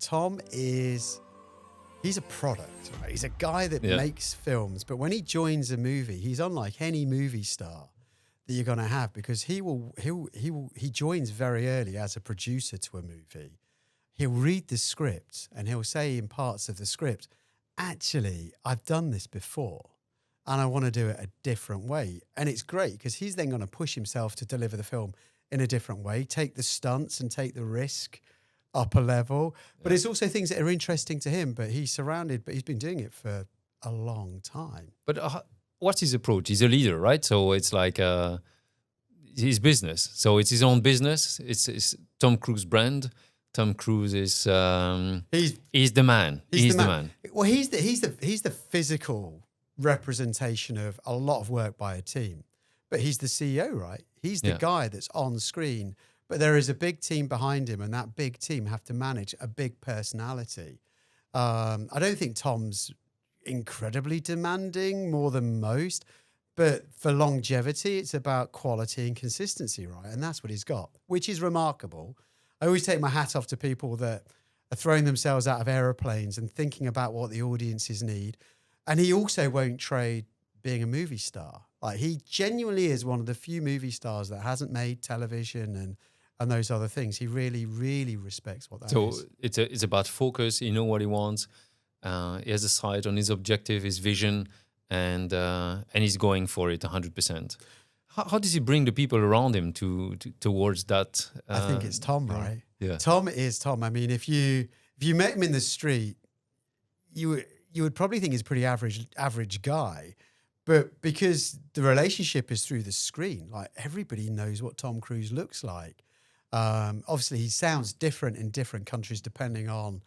Tom he's a product, right? He's a guy that makes films, but when he joins a movie, he's unlike any movie star that you're going to have, because he joins very early as a producer to a movie. He'll read the script and he'll say in parts of the script, actually, I've done this before and I want to do it a different way. And it's great because he's then going to push himself to deliver the film in a different way, take the stunts and take the risk up a level. But it's also things that are interesting to him, but he's been doing it for a long time. But what's his approach? He's a leader, right? So it's like his business. So it's his own business. It's Tom Cruise brand. Tom Cruise is he's the man. He's the man. Well, he's the physical representation of a lot of work by a team. But he's the CEO, right? He's the guy that's on screen. But there is a big team behind him, and that big team have to manage a big personality. I don't think Tom's incredibly demanding, more than most. But for longevity, it's about quality and consistency, right? And that's what he's got, which is remarkable. I always take my hat off to people that are throwing themselves out of aeroplanes and thinking about what the audiences need. And he also won't trade being a movie star. Like, he genuinely is one of the few movie stars that hasn't made television and those other things. He really, really respects what that is. So it's about focus. He knows what he wants. He has a sight on his objective, his vision, and he's going for it 100%. How does he bring the people around him towards that? I think it's Tom, right? Yeah. Tom is Tom. I mean, if you met him in the street, you would probably think he's a pretty average guy. But because the relationship is through the screen, like, everybody knows what Tom Cruise looks like. Obviously, he sounds different in different countries depending on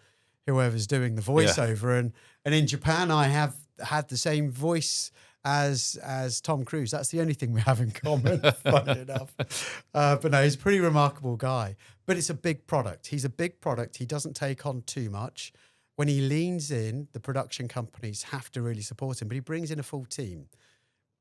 whoever's doing the voiceover. And in Japan, I have had the same voice as Tom Cruise. That's the only thing we have in common, funny enough. But no, he's a pretty remarkable guy. But it's a big product. He's a big product. He doesn't take on too much. When he leans in, the production companies have to really support him, but he brings in a full team.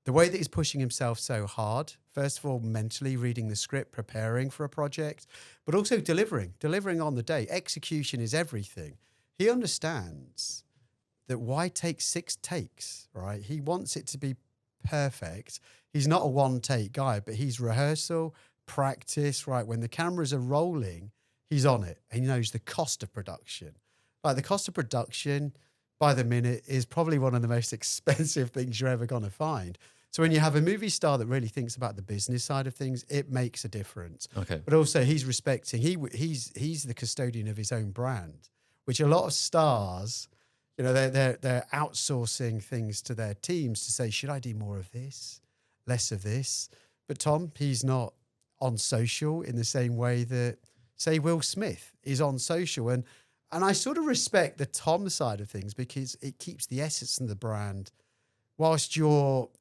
The way that he's pushing himself so hard, first of all, mentally reading the script, preparing for a project, but also delivering on the day. Execution is everything. He understands that why take 6 takes, right? He wants it to be perfect. He's not a one-take guy, but he's rehearsal, practice, right? When the cameras are rolling, he's on it. And he knows the cost of production. Like, the cost of production by the minute is probably one of the most expensive things you're ever going to find. So when you have a movie star that really thinks about the business side of things, it makes a difference. Okay. But also he's respecting, he's the custodian of his own brand, which a lot of stars, you know, they're outsourcing things to their teams to say, should I do more of this, less of this? But Tom, he's not on social in the same way that, say, Will Smith is on social. And I sort of respect the Tom side of things because it keeps the essence of the brand. Whilst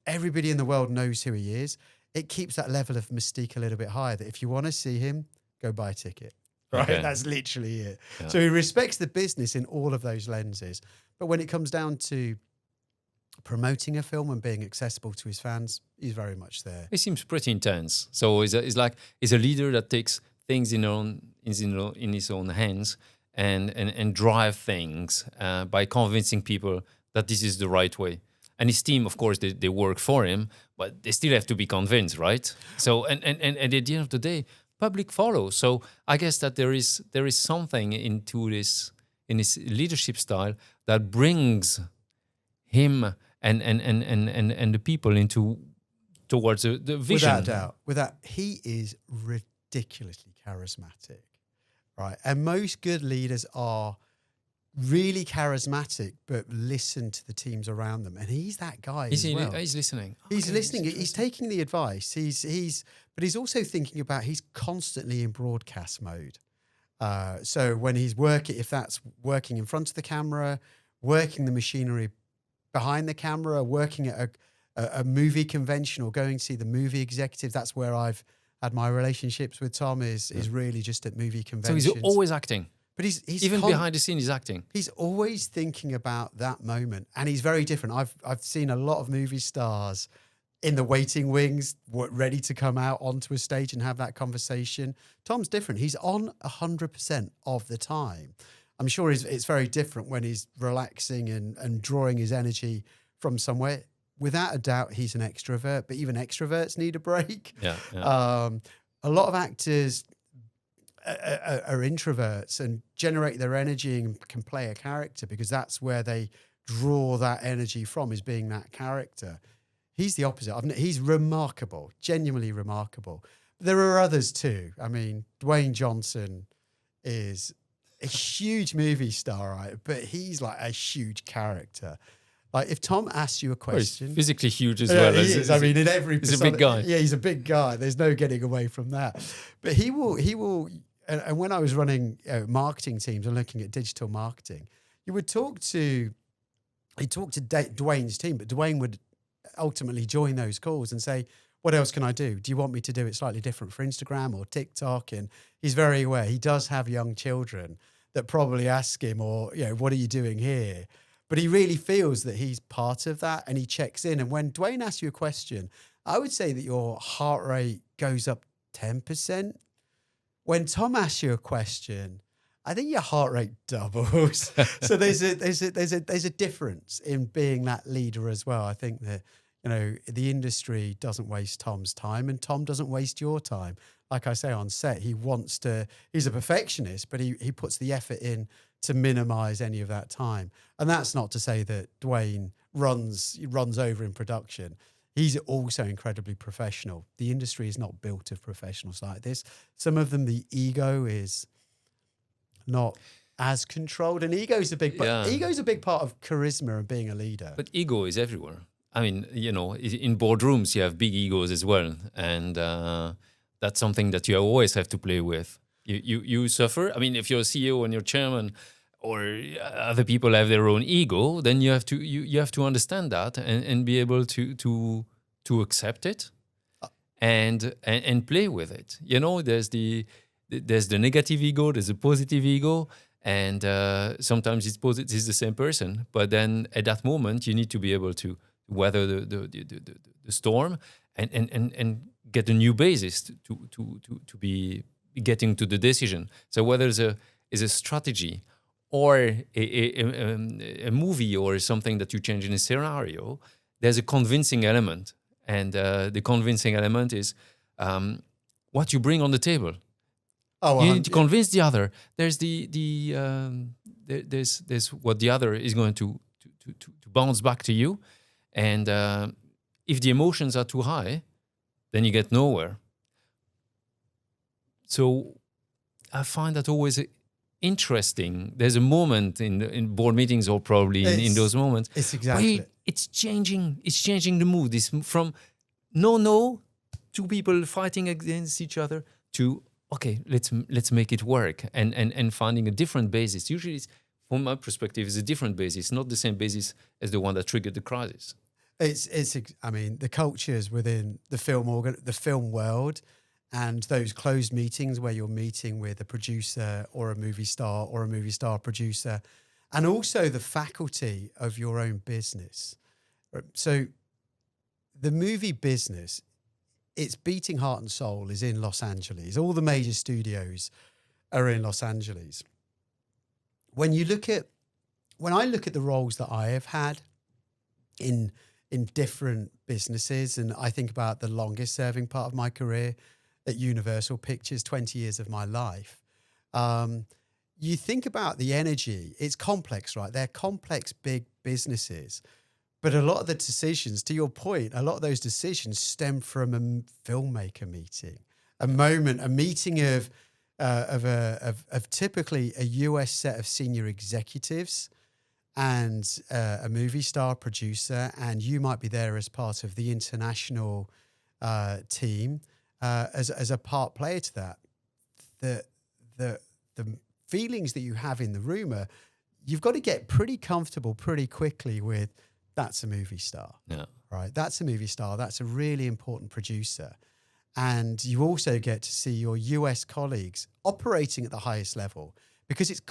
everybody in the world knows who he is, it keeps that level of mystique a little bit higher, that if you want to see him, go buy a ticket. Right? Okay. That's literally it. Yeah. So he respects the business in all of those lenses. But when it comes down to promoting a film and being accessible to his fans, he's very much there. He seems pretty intense. So he's a leader that takes things in his own hands and drive things by convincing people that this is the right way. And his team, of course, they work for him, but they still have to be convinced, right? So and at the end of the day, public follows. So I guess that there is something in his leadership style that brings him and the people towards the vision. Without doubt, he is ridiculously charismatic, right? And most good leaders are really charismatic, but listen to the teams around them. And he's that guy as well. He's listening. He's listening. He's taking the advice. But he's also thinking about, he's constantly in broadcast mode. So when he's working, if that's working in front of the camera, working the machinery behind the camera, working at a movie convention or going to see the movie executives, that's where I've had my relationships with Tom is really just at movie conventions. So he's always acting. But he's even behind the scene, he's acting. He's always thinking about that moment, and he's very different. I've seen a lot of movie stars in the waiting wings, ready to come out onto a stage and have that conversation. Tom's different. He's on 100% of the time. I'm sure it's very different when he's relaxing and drawing his energy from somewhere. Without a doubt, he's an extrovert, but even extroverts need a break. Yeah. A lot of actors are introverts and generate their energy and can play a character because that's where they draw that energy from, is being that character. He's the opposite. He's remarkable, genuinely remarkable. There are others too. I mean, Dwayne Johnson is a huge movie star, right? But he's like a huge character. Like if Tom asks you a question, he's physically huge as well. he is. I mean, in every he's a big guy. Yeah, he's a big guy. There's no getting away from that. But he will. And when I was running marketing teams and looking at digital marketing, you would talk to Dwayne's team, but Dwayne would ultimately join those calls and say, what else can I do? Do you want me to do it slightly different for Instagram or TikTok? And he's very aware. He does have young children that probably ask him, or, what are you doing here? But he really feels that he's part of that and he checks in. And when Dwayne asks you a question, I would say that your heart rate goes up 10%. When Tom asks you a question, I think your heart rate doubles. So there's a difference in being that leader as well. I think that, the industry doesn't waste Tom's time and Tom doesn't waste your time. Like I say on set, he's a perfectionist, but he puts the effort in to minimize any of that time. And that's not to say that Dwayne runs over in production. He's also incredibly professional. The industry is not built of professionals like this. Some of them, the ego is not as controlled, and ego's a big part of charisma and being a leader. But ego is everywhere. I mean, in boardrooms you have big egos as well, and that's something that you always have to play with. You suffer. I mean, if you're a CEO and you're chairman, or other people have their own ego, then you have to understand that and be able to accept it and play with it. There's the negative ego, there's a positive ego, and sometimes it's the same person. But then at that moment, you need to be able to weather the storm and get a new basis to be getting to the decision. So whether it's a strategy or a movie or something that you change in a scenario, there's a convincing element. And the convincing element is what you bring on the table. You need to convince the other. There's there's what the other is going to bounce back to you. And if the emotions are too high, then you get nowhere. So I find that always interesting. There's a moment in board meetings, or probably in those moments, it's exactly it's changing the mood. It's from no two people fighting against each other to okay, let's make it work, and finding a different basis. Usually it's, from my perspective, is a different basis, not the same basis as the one that triggered the crisis. I mean, the cultures within the film world, and those closed meetings where you're meeting with a producer or a movie star producer, and also the faculty of your own business. So the movie business, its beating heart and soul is in Los Angeles. All the major studios are in Los Angeles. When I look at the roles that I have had in different businesses, and I think about the longest serving part of my career at Universal Pictures, 20 years of my life, you think about the energy. It's complex, right? They're complex, big businesses. But a lot of the decisions, to your point, a lot of those decisions stem from a filmmaker meeting, a meeting of typically a US set of senior executives and a movie star producer, and you might be there as part of the international team as a part player to that. The feelings that you have in the room are, you've got to get pretty comfortable pretty quickly with, that's a movie star, right? That's a movie star. That's a really important producer. And you also get to see your US colleagues operating at the highest level, because it's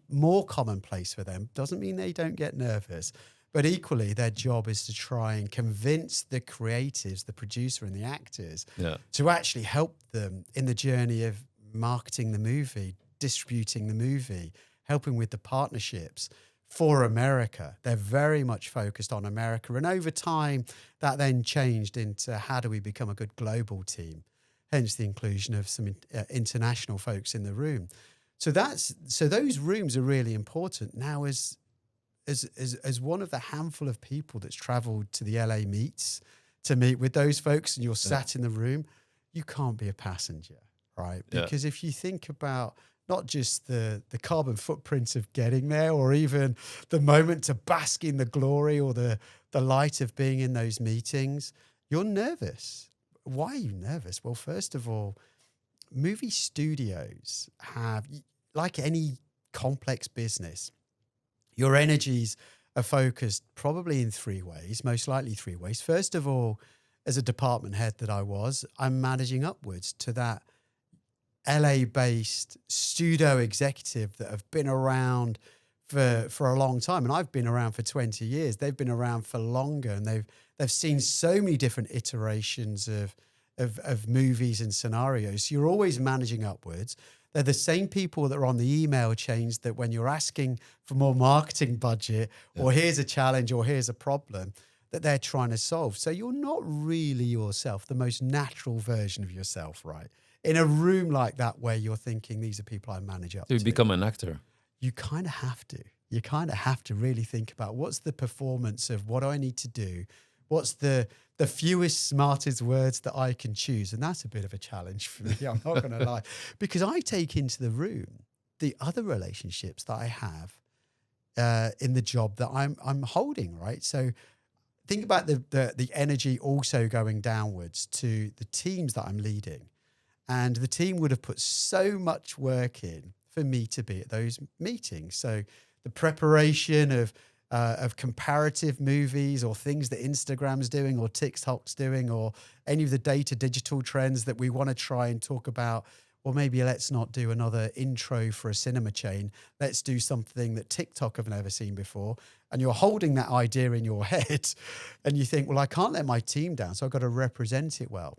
more commonplace for them. Doesn't mean they don't get nervous, but equally their job is to try and convince the creatives, the producer and the actors, to actually help them in the journey of marketing the movie, distributing the movie, helping with the partnerships for America. They're very much focused on America. And over time, that then changed into how do we become a good global team? Hence the inclusion of some international folks in the room. So those rooms are really important. Now, as one of the handful of people that's traveled to the LA meets to meet with those folks, and you're sat in the room, you can't be a passenger, right? Because if you think about not just the carbon footprint of getting there, or even the moment to bask in the glory or the light of being in those meetings, you're nervous. Why are you nervous? Well, first of all, movie studios have, like any complex business, your energies are focused probably in three ways, most likely three ways. First of all, as a department head that I'm managing upwards to that LA-based studio executive that have been around for a long time. And I've been around for 20 years. They've been around for longer, and they've seen so many different iterations of movies and scenarios. So you're always managing upwards. They're the same people that are on the email chains that when you're asking for more marketing budget, or here's a challenge, or here's a problem, that they're trying to solve. So you're not really yourself, the most natural version of yourself, right? In a room like that where you're thinking, these are people I manage up to. You become an actor. You kind of have to. You kind of have to really think about what's the performance of what I need to do, what's the fewest, smartest words that I can choose. And that's a bit of a challenge for me, I'm not going to lie. Because I take into the room the other relationships that I have in the job that I'm holding, right? So think about the energy also going downwards to the teams that I'm leading. And the team would have put so much work in for me to be at those meetings. So the preparation of comparative movies, or things that Instagram's doing or TikTok's doing, or any of the data digital trends that we want to try and talk about. Or maybe let's not do another intro for a cinema chain. Let's do something that TikTok have never seen before. And you're holding that idea in your head and you think, well, I can't let my team down, so I've got to represent it well.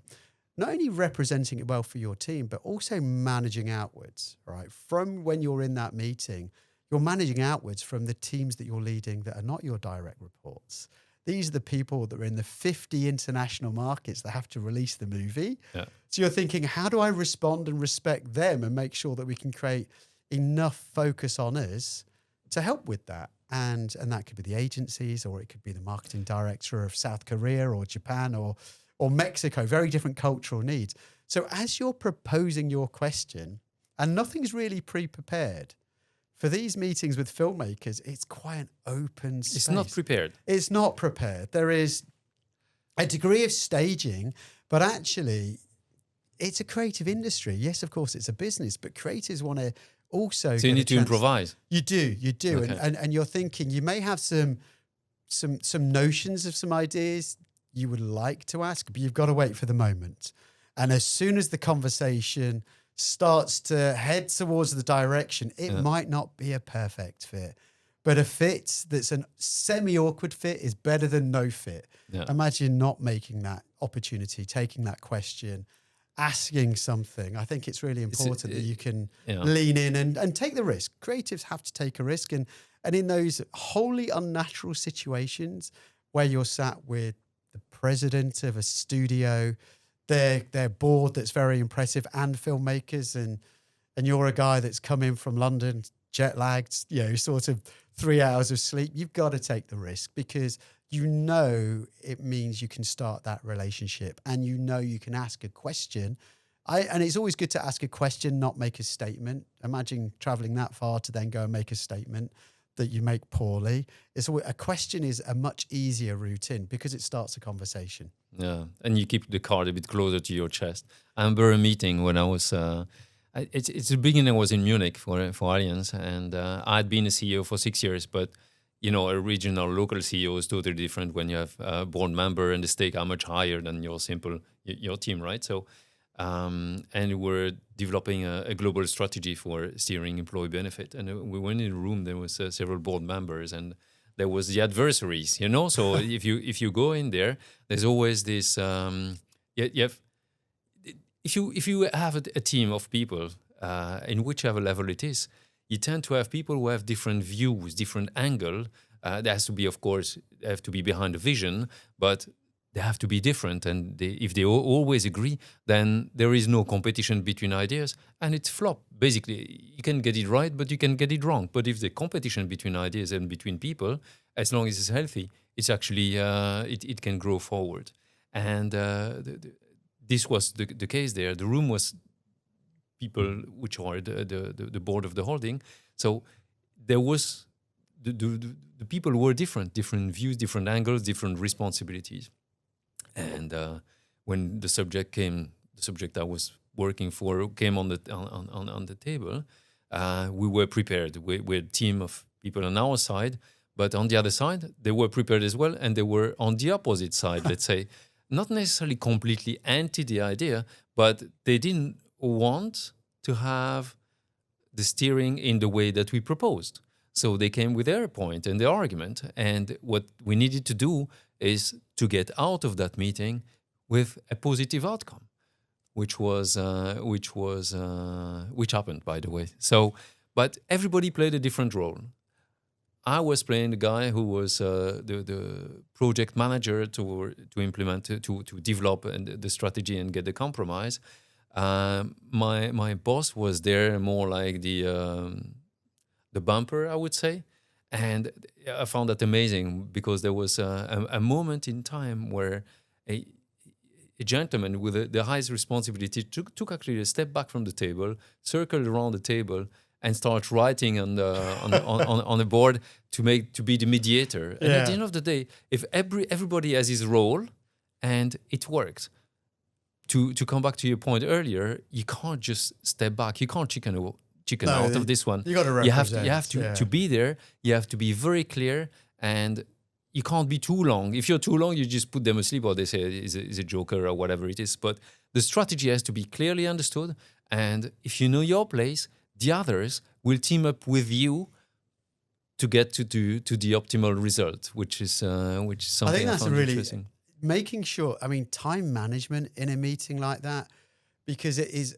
Not only representing it well for your team, but also managing outwards, right? From when you're in that meeting, you're managing outwards from the teams that you're leading that are not your direct reports. These are the people that are in the 50 international markets that have to release the movie. Yeah. So you're thinking, how do I respond and respect them and make sure that we can create enough focus on us to help with that? And that could be the agencies, or it could be the marketing director of South Korea or Japan or Mexico, very different cultural needs. So as you're proposing your question, and nothing's really pre-prepared, for these meetings with filmmakers, it's quite an open space. It's not prepared. It's not prepared. There is a degree of staging, but actually it's a creative industry. Yes, of course, it's a business, but creators want to also... So you need to improvise. You do. Okay. And you're thinking, you may have some notions of some ideas you would like to ask, but you've got to wait for the moment. And as soon as the conversation starts to head towards the direction, it might not be a perfect fit, but a fit that's a semi-awkward fit is better than no fit. Yeah. Imagine not making that opportunity, taking that question, asking something. I think it's really important that you can lean in and take the risk. Creatives have to take a risk. And in those wholly unnatural situations where you're sat with the president of a studio, their board that's very impressive, and filmmakers, and you're a guy that's come in from London, jet lagged, sort of 3 hours of sleep, you've got to take the risk, because it means you can start that relationship, and you can ask a question. And it's always good to ask a question, not make a statement. Imagine traveling that far to then go and make a statement that you make poorly. A question is a much easier route in, because it starts a conversation. Yeah, and you keep the card a bit closer to your chest. I remember a meeting when I was, it's the beginning, I was in Munich for Allianz, and I'd been a CEO for 6 years, but a regional, local CEO is totally different when you have a board member, and the stake are much higher than your team, right? So, and we're developing a global strategy for steering employee benefit. And we went in a room, there was several board members, and there was the adversaries, So if you go in there, there's always this, if you have a team of people, in whichever level it is, you tend to have people who have different views, different angle. There has to be, of course, they have to be behind the vision, but they have to be different. And if they always agree, then there is no competition between ideas, and it's flop. Basically, you can get it right, but you can get it wrong. But if the competition between ideas and between people, as long as it's healthy, it's actually it can grow forward. And this was the case there. The room was people which are the board of the holding. So there was the people were different views, different angles, different responsibilities. And when the subject I was working for came on the table, we were prepared. We're a team of people on our side, but on the other side, they were prepared as well, and they were on the opposite side, let's say, not necessarily completely anti the idea, but they didn't want to have the steering in the way that we proposed. So they came with their point and their argument, and what we needed to do is to get out of that meeting with a positive outcome, which happened, by the way. So, but everybody played a different role. I was playing the guy who was the project manager to implement, to develop the strategy and get the compromise. My boss was there more like the bumper, I would say. And I found that amazing because there was a moment in time where a gentleman with the highest responsibility took actually a step back from the table, circled around the table, and start writing on the board to be the mediator. And at the end of the day, if everybody has his role, and it worked. To come back to your point earlier, you can't just step back. You can't chicken out of this one. You got to represent. You have to be there. You have to be very clear, and you can't be too long. If you're too long, you just put them asleep, or they say is a joker or whatever it is. But the strategy has to be clearly understood, and if you know your place, the others will team up with you to get to the optimal result, which is something I think that's really interesting. Making sure, I mean, time management in a meeting like that, because it is,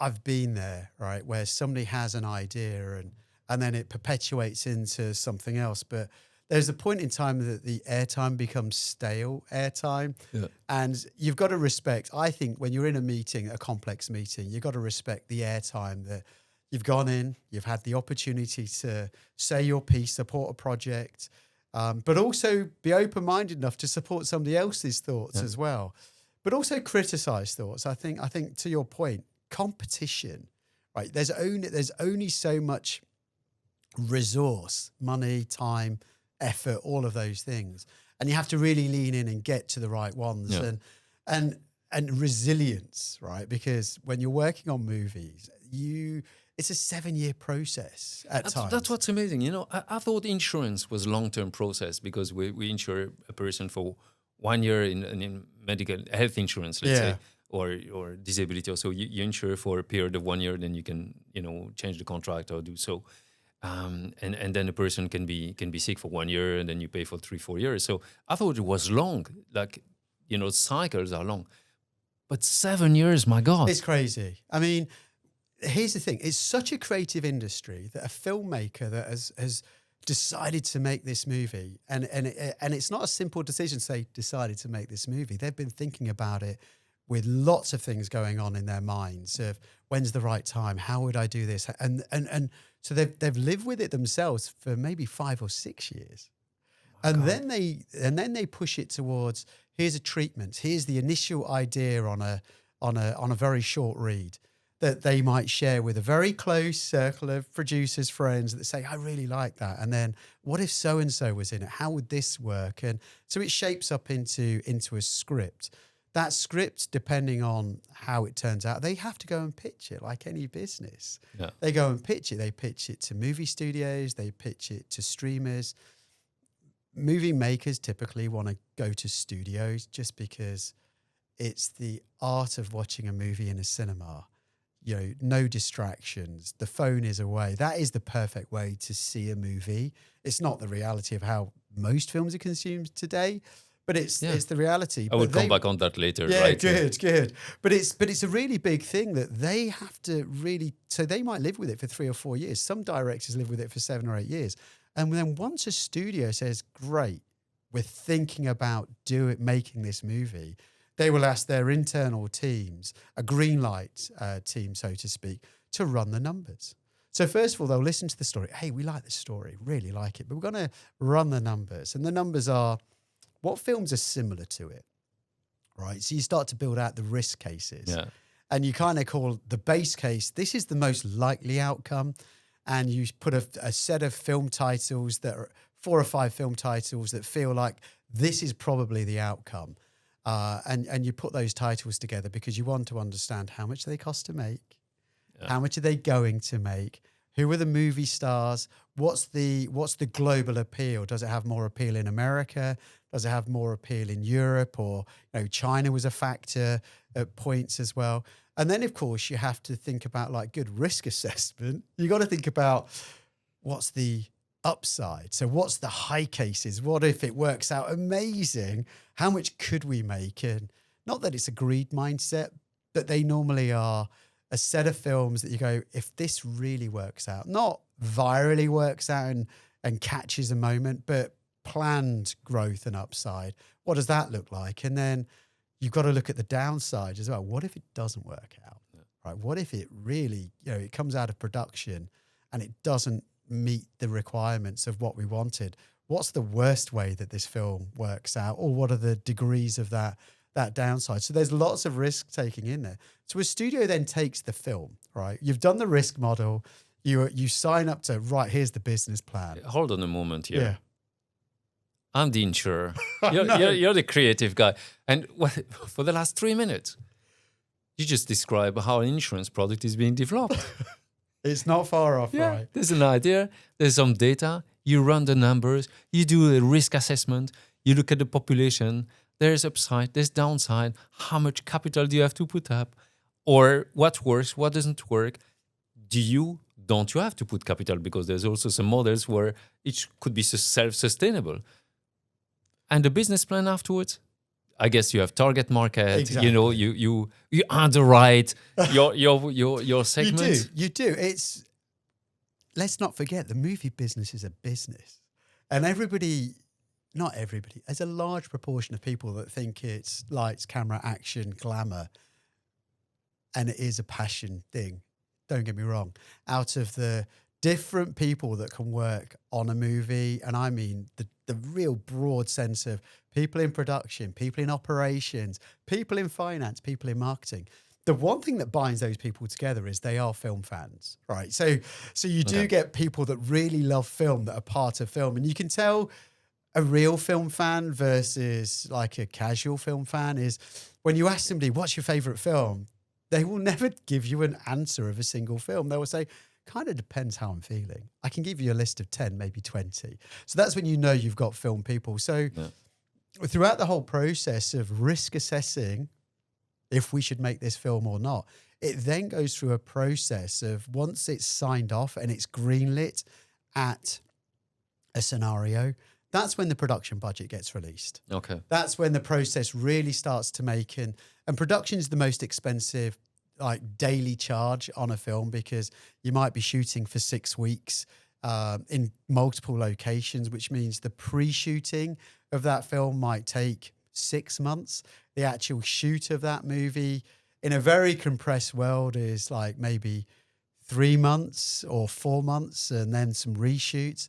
I've been there, right, where somebody has an idea and then it perpetuates into something else. But there's a point in time that the airtime becomes stale airtime. Yeah. And you've got to respect, I think, when you're in a meeting, a complex meeting, you've got to respect the airtime that you've gone in, you've had the opportunity to say your piece, support a project, but also be open-minded enough to support somebody else's thoughts as well, but also criticize thoughts. I think to your point, competition, right? There's only so much resource, money, time, effort, all of those things, and you have to really lean in and get to the right ones, and resilience, right? Because when you're working on movies, it's a 7-year process at times. That's what's amazing. You know, I thought insurance was a long-term process because we insure a person for 1 year in medical health insurance, let's say, or disability. Also, you insure for a period of 1 year, then you can, change the contract or do so. And then the person can be sick for 1 year, and then you pay for 3-4 years. So I thought it was long. Like, cycles are long. But 7 years, my God. It's crazy. I mean, here's the thing. It's such a creative industry that a filmmaker that has decided to make this movie, and it's not a simple decision to say, decided to make this movie. They've been thinking about it with lots of things going on in their minds of when's the right time, how would I do this? And so they've lived with it themselves for maybe 5 or 6 years. And then they push it towards, here's a treatment, here's the initial idea on a very short read that they might share with a very close circle of producers, friends that say, I really like that. And then what if so-and-so was in it? How would this work? And so it shapes up into a script. That script, depending on how it turns out, they have to go and pitch it like any business. Yeah. They go and pitch it. They pitch it to movie studios. They pitch it to streamers. Movie makers typically want to go to studios just because it's the art of watching a movie in a cinema. No distractions. The phone is away. That is the perfect way to see a movie. It's not the reality of how most films are consumed today, but it's Yeah. the reality. I will But come back on that later. yeah, Right? good. But it's a really big thing that they have to really. So they might live with it for 3 or 4 years. Some directors live with it for 7 or 8 years, and then once a studio says, "Great, we're thinking about making this movie," they will ask their internal teams, a green light team, so to speak, to run the numbers. So first of all, they'll listen to the story. Hey, we like this story, really like it, but we're going to run the numbers, and the numbers are what films are similar to it. Right. So you start to build out the risk cases, Yeah. and you kind of call the base case, this is the most likely outcome. And you put a set of film titles that are 4 or 5 film titles that feel like this is probably the outcome. And you put those titles together because you want to understand how much they cost to make, how much are they going to make, who are the movie stars, what's the global appeal? Does it have more appeal in America? Does it have more appeal in Europe? Or China was a factor at points as well. And then, of course, you have to think about like good risk assessment. You got to think about what's the upside. So what's the high cases? What if it works out amazing? How much could we make? And not that it's a greed mindset, but they normally are a set of films that you go, if this really works out, not virally works out and catches a moment, but planned growth and upside. What does that look like? And then you've got to look at the downside as well. What if it doesn't work out? Right? What if it really, it comes out of production and it doesn't meet the requirements of what we wanted? What's the worst way that this film works out? Or what are the degrees of that downside? So there's lots of risk taking in there. So a studio then takes the film, right? You've done the risk model. You sign up to, right, here's the business plan. Hold on a moment here. Yeah. I'm the insurer. No. You're the creative guy. And for the last 3 minutes, you just describe how an insurance product is being developed. It's not far off, Yeah, right? there's an idea, there's some data, you run the numbers, you do a risk assessment, you look at the population, there's upside, there's downside, how much capital do you have to put up, or what works, what doesn't work. Don't you have to put capital, because there's also some models where each could be self-sustainable. And the business plan afterwards, I guess you have target market. Exactly. You underwrite your segment. You do. Let's not forget, the movie business is a business, and not everybody, there's a large proportion of people that think it's lights, camera, action, glamour, and it is a passion thing. Don't get me wrong. Out of the different people that can work on a movie, and I mean the real broad sense of people in production, people in operations, people in finance, people in marketing. The one thing that binds those people together is they are film fans, right? So you do get people that really love film that are part of film, and you can tell a real film fan versus like a casual film fan is when you ask somebody, what's your favorite film? They will never give you an answer of a single film. They will say, kind of depends how I'm feeling. I can give you a list of 10, maybe 20. So that's when you know you've got film people. So throughout the whole process of risk assessing if we should make this film or not, it then goes through a process of once it's signed off and it's greenlit at a scenario, that's when the production budget gets released. Okay. That's when the process really starts to make and production is the most expensive like daily charge on a film, because you might be shooting for 6 weeks in multiple locations, which means the pre-shooting of that film might take 6 months. The actual shoot of that movie in a very compressed world is like maybe 3 months or 4 months, and then some reshoots.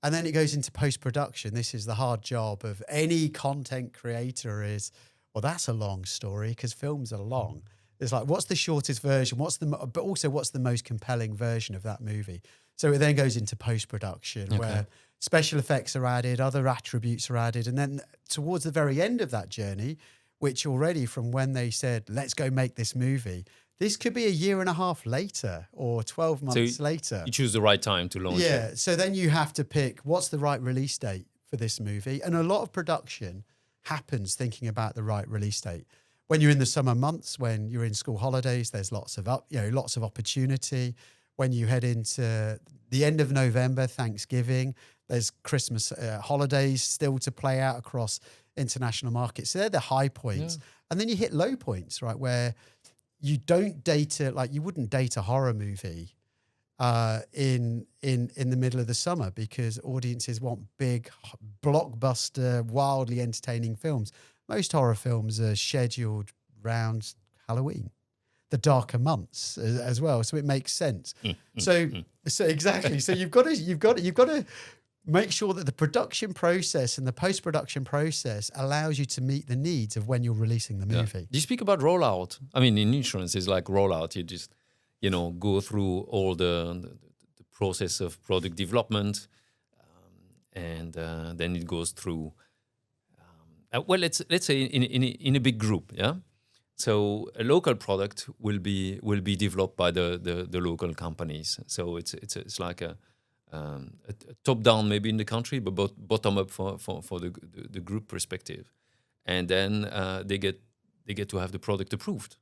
And then it goes into post-production. This is the hard job of any content creator is, well, that's a long story because films are long. It's like, what's the shortest version? But also what's the most compelling version of that movie? So it then goes into post-production where special effects are added, other attributes are added. And then towards the very end of that journey, which already from when they said, let's go make this movie, this could be a year and a half later or 12 months later. You choose the right time to launch it. Yeah. So then you have to pick what's the right release date for this movie. And a lot of production happens thinking about the right release date. When you're in the summer months, when you're in school holidays, there's lots of opportunity. When you head into the end of November, Thanksgiving, there's Christmas holidays still to play out across international markets. So they're the high points. And then you hit low points, right? Where you don't data, like you wouldn't date a horror movie in the middle of the summer because audiences want big, blockbuster, wildly entertaining films. Most horror films are scheduled around Halloween, the darker months as well. So it makes sense. So exactly. So you've got to make sure that the production process and the post-production process allows you to meet the needs of when you're releasing the movie. Do you speak about rollout? I mean, in insurance, it's like rollout. You just, go through all the process of product development, and then it goes through. Let's say in a big group, yeah. So a local product will be developed by the local companies. So it's like a top down maybe in the country, but bottom up for the group perspective, and then they get to have the product approved,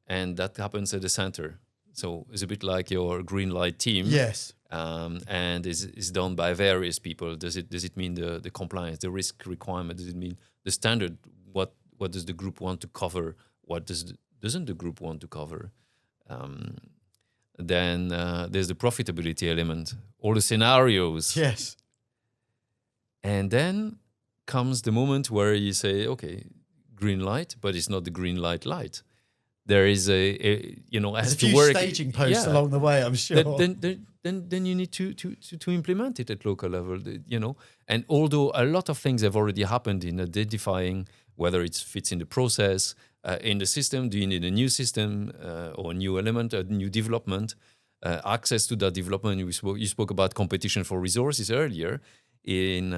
and that happens at the center. So it's a bit like your green light team. Yes. And is done by various people. Does it mean the compliance, the risk requirement? Does it mean the standard? What does the group want to cover? What doesn't the group want to cover? Then there's the profitability element, all the scenarios. Yes. And then comes the moment where you say, okay, green light, but it's not the green light. There is There's has a to few work. staging posts along the way, I'm sure. Then you need to implement it at local level, And although a lot of things have already happened in identifying whether it fits in the process, in the system, do you need a new system or a new element, a new development, access to that development? You spoke about competition for resources earlier. In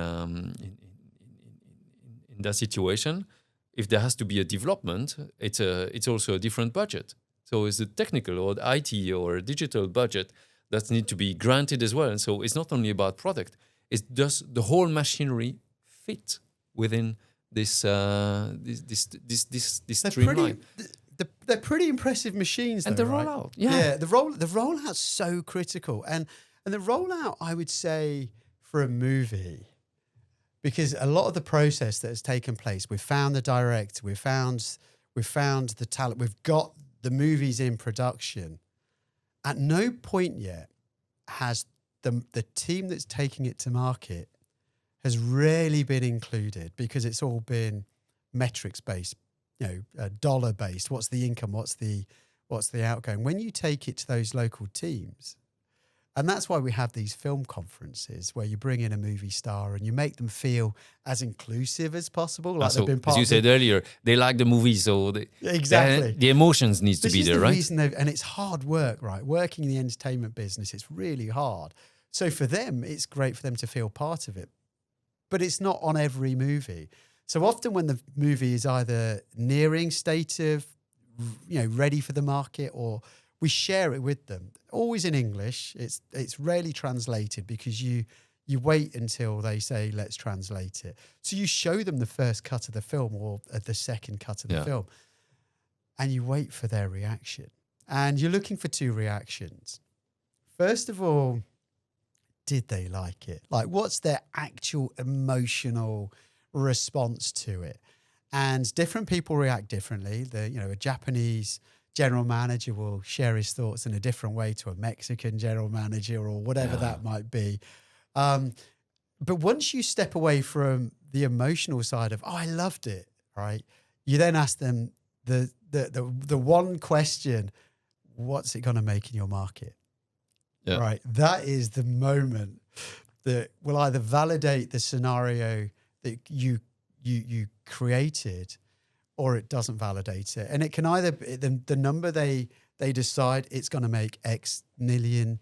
that situation, if there has to be a development, it's also a different budget. So it's the technical or the IT or digital budget that need to be granted as well. And so it's not only about product; it's does the whole machinery fit within this streamline. They're pretty impressive machines, though, And the right? rollout, the rollout's so critical, and the rollout, I would say, for a movie, because a lot of the process that has taken place, we've found the director, we've found the talent, we've got the movies in production. At no point yet has the team that's taking it to market has really been included, because it's all been metrics based, dollar based. What's the income? What's the outgoing? When you take it to those local teams, and that's why we have these film conferences where you bring in a movie star and you make them feel as inclusive as possible. Like So, they've been part as you of said earlier, they like the movie, so exactly the emotions needs to be there, right? Reason and it's hard work, right? Working in the entertainment business, it's really hard. So for them, it's great for them to feel part of it, but it's not on every movie. So often when the movie is either nearing state of, ready for the market, or we share it with them, always in English. It's rarely translated, because you wait until they say, let's translate it. So you show them the first cut of the film or the second cut of the film, and you wait for their reaction. And you're looking for two reactions. First of all, did they like it? Like, what's their actual emotional response to it? And different people react differently. A Japanese general manager will share his thoughts in a different way to a Mexican general manager, or whatever that might be. But once you step away from the emotional side of, I loved it, right? You then ask them the one question: what's it going to make in your market? Yeah. Right. That is the moment that will either validate the scenario that you created, or it doesn't validate it. And it can either the number they decide it's going to make X million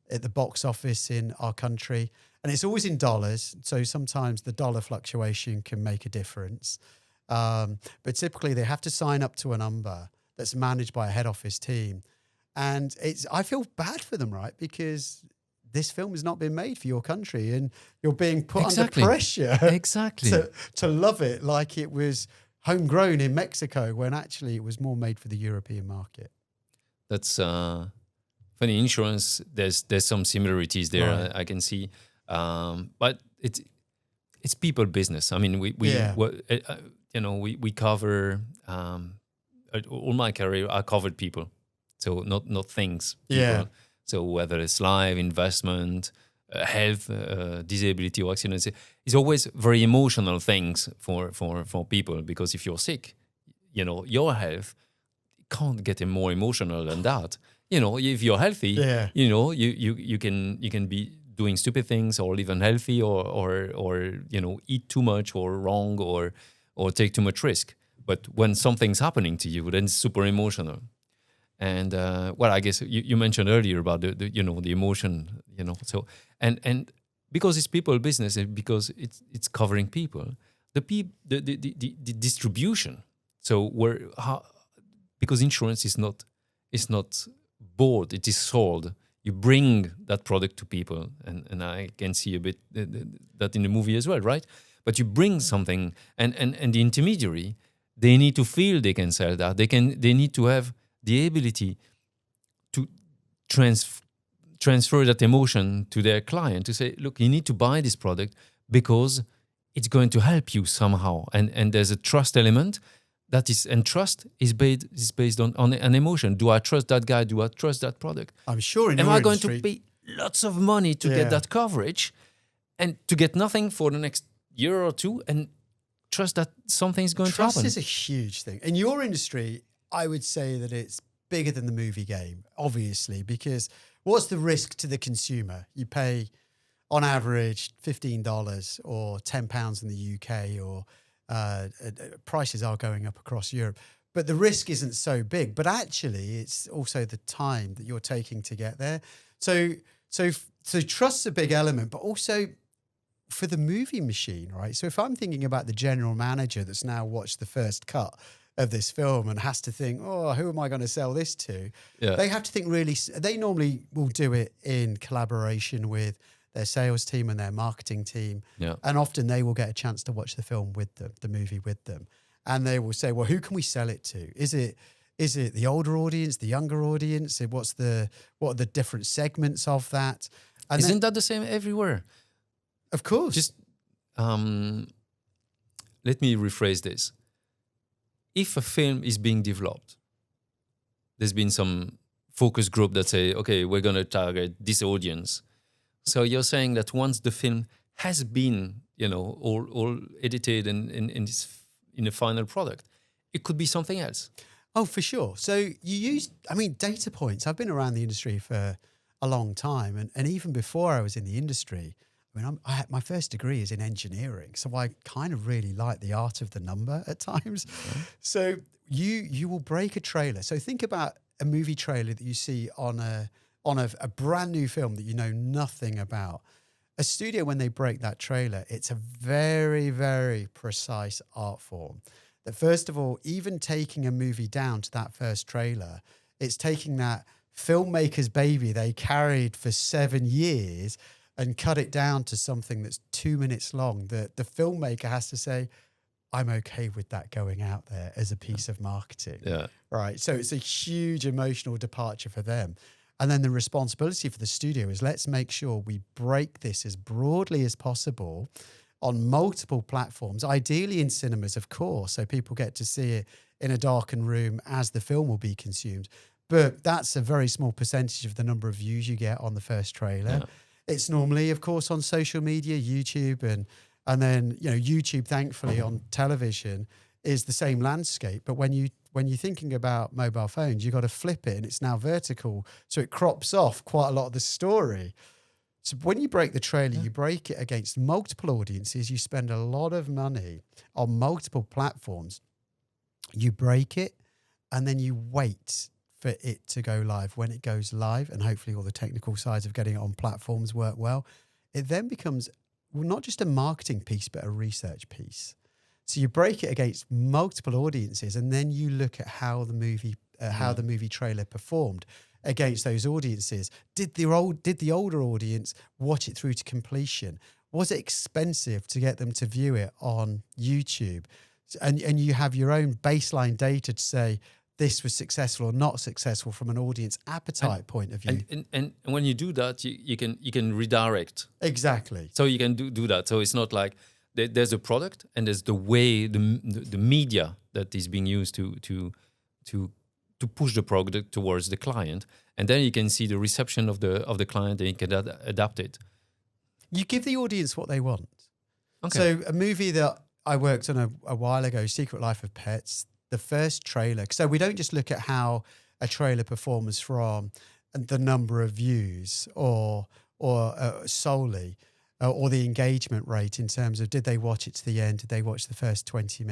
at the box office in our country, and it's always in dollars. So sometimes the dollar fluctuation can make a difference. But typically they have to sign up to a number that's managed by a head office team. And I feel bad for them, right? Because this film has not been made for your country, and you're being put under pressure to love it like it was homegrown in Mexico, when actually it was more made for the European market. That's funny. Insurance, there's some similarities there, right. I can see. But it's people business. I mean, Yeah. we cover all my career. I covered people, so not things. People. Yeah. So whether it's life, investment, health, disability, or accidents, it's always very emotional things for people, because if you're sick, your health can't get more emotional than that. If you're healthy, Yeah. you can be doing stupid things or live unhealthy or eat too much or wrong or take too much risk. But when something's happening to you, then it's super emotional. And I guess you mentioned earlier about the emotion, So and because it's people business, and because it's covering people, the distribution. So because insurance is not bought, it is sold. You bring that product to people, and I can see a bit that in the movie as well, right? But you bring something, and the intermediary, they need to feel they can sell that. They need to have the ability to transfer that emotion to their client, to say, look, you need to buy this product because it's going to help you somehow. And there's a trust element and trust is based on an emotion. Do I trust that guy? Do I trust that product? I'm sure in Am your I going industry, to pay lots of money to get that coverage and to get nothing for the next year or two and trust that something's going to happen? Trust is a huge thing. In your industry, I would say that it's bigger than the movie game, obviously, because what's the risk to the consumer? You pay, on average, $15 or £10 in the UK, or prices are going up across Europe. But the risk isn't so big. But actually, it's also the time that you're taking to get there. So trust's a big element, but also for the movie machine, right? So if I'm thinking about the general manager that's now watched the first cut of this film and has to think, oh, who am I going to sell this to? Yeah. They have to think really, they normally will do it in collaboration with their sales team and their marketing team. Yeah. And often they will get a chance to watch the film with them, the movie with them. And they will say, well, who can we sell it to? Is it the older audience, the younger audience? What are the different segments of that? And Isn't that the same everywhere? Of course. Just let me rephrase this. If a film is being developed, there's been some focus group that say, okay, we're going to target this audience. So you're saying that once the film has been, all edited and in a final product, it could be something else. Oh, for sure. So you use, data points. I've been around the industry for a long time. And even before I was in the industry, my first degree is in engineering. So I kind of really like the art of the number at times. Mm-hmm. So you will break a trailer. So think about a movie trailer that you see on a brand new film that you know nothing about. A studio, when they break that trailer, it's a very, very precise art form. That first of all, even taking a movie down to that first trailer, it's taking that filmmaker's baby they carried for 7 years and cut it down to something that's 2 minutes long. The filmmaker has to say, I'm okay with that going out there as a piece of marketing. Yeah. Right. So it's a huge emotional departure for them. And then the responsibility for the studio is, let's make sure we break this as broadly as possible on multiple platforms, ideally in cinemas, of course, so people get to see it in a darkened room as the film will be consumed. But that's a very small percentage of the number of views you get on the first trailer. Yeah. It's normally, of course, on social media, YouTube, and then YouTube, thankfully, on television is the same landscape. But when you're thinking about mobile phones, you've got to flip it, and it's now vertical, so it crops off quite a lot of the story. So when you break the trailer, you break it against multiple audiences. You spend a lot of money on multiple platforms. You break it, and then you wait for it to go live. When it goes live, and hopefully all the technical sides of getting it on platforms work well, it then becomes not just a marketing piece, but a research piece. So you break it against multiple audiences, and then you look at how the movie trailer performed against those audiences. Did the older audience watch it through to completion? Was it expensive to get them to view it on YouTube? And you have your own baseline data to say this was successful or not successful from an audience appetite point of view. And when you do that, you can redirect. Exactly. So you can do that. So it's not like there's a product and there's the way the media that is being used to push the product towards the client, and then you can see the reception of the client and you can adapt it. You give the audience what they want. Okay. So a movie that I worked on a while ago, Secret Life of Pets, the first trailer. So we don't just look at how a trailer performs from the number of views or solely, or the engagement rate in terms of did they watch it to the end, did they watch the first 20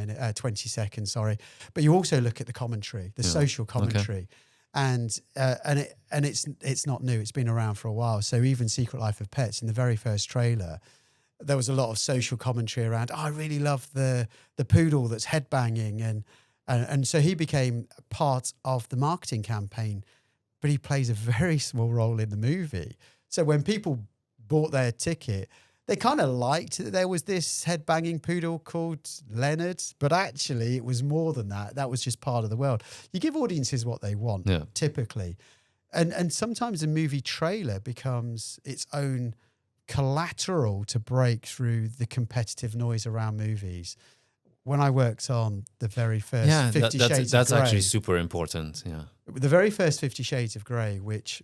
seconds, sorry. But you also look at the commentary, the social commentary. Okay. And it's not new, it's been around for a while. So even Secret Life of Pets, in the very first trailer, there was a lot of social commentary around, I really love the poodle that's headbanging, and so he became part of the marketing campaign, but he plays a very small role in the movie. So when people bought their ticket, they kind of liked that there was this headbanging poodle called Leonard, but actually it was more than that. That was just part of the world. You give audiences what they want, typically. And sometimes a movie trailer becomes its own collateral to break through the competitive noise around movies. When I worked on the very first 50 Shades of Grey. That's actually super important, The very first 50 Shades of Grey, which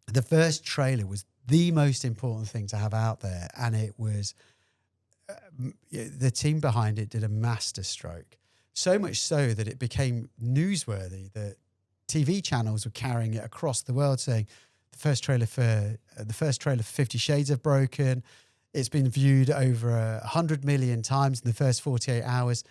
the first trailer was the most important thing to have out there. And it was, the team behind it did a masterstroke. So much so that it became newsworthy, that TV channels were carrying it across the world saying, the first trailer for 50 Shades of Broken, it's been viewed over 100 million times in the first 48 hours.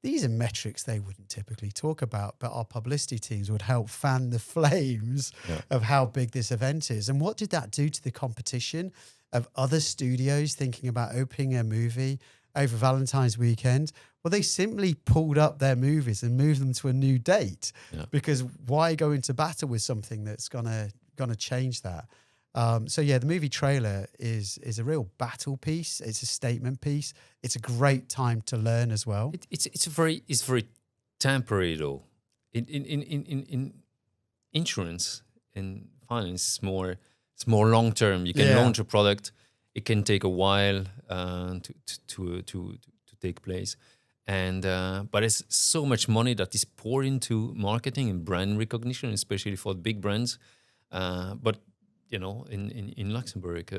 These are metrics they wouldn't typically talk about, but our publicity teams would help fan the flames of how big this event is. And what did that do to the competition of other studios thinking about opening a movie over Valentine's weekend? Well, they simply pulled up their movies and moved them to a new date, because why go into battle with something that's gonna change that? The movie trailer is a real battle piece. It's a statement piece. It's a great time to learn as well. It's very temporary though. In insurance and finance, it's more long term. You can launch a product. It can take a while to take place, and but it's so much money that is poured into marketing and brand recognition, especially for the big brands. But you know, in Luxembourg,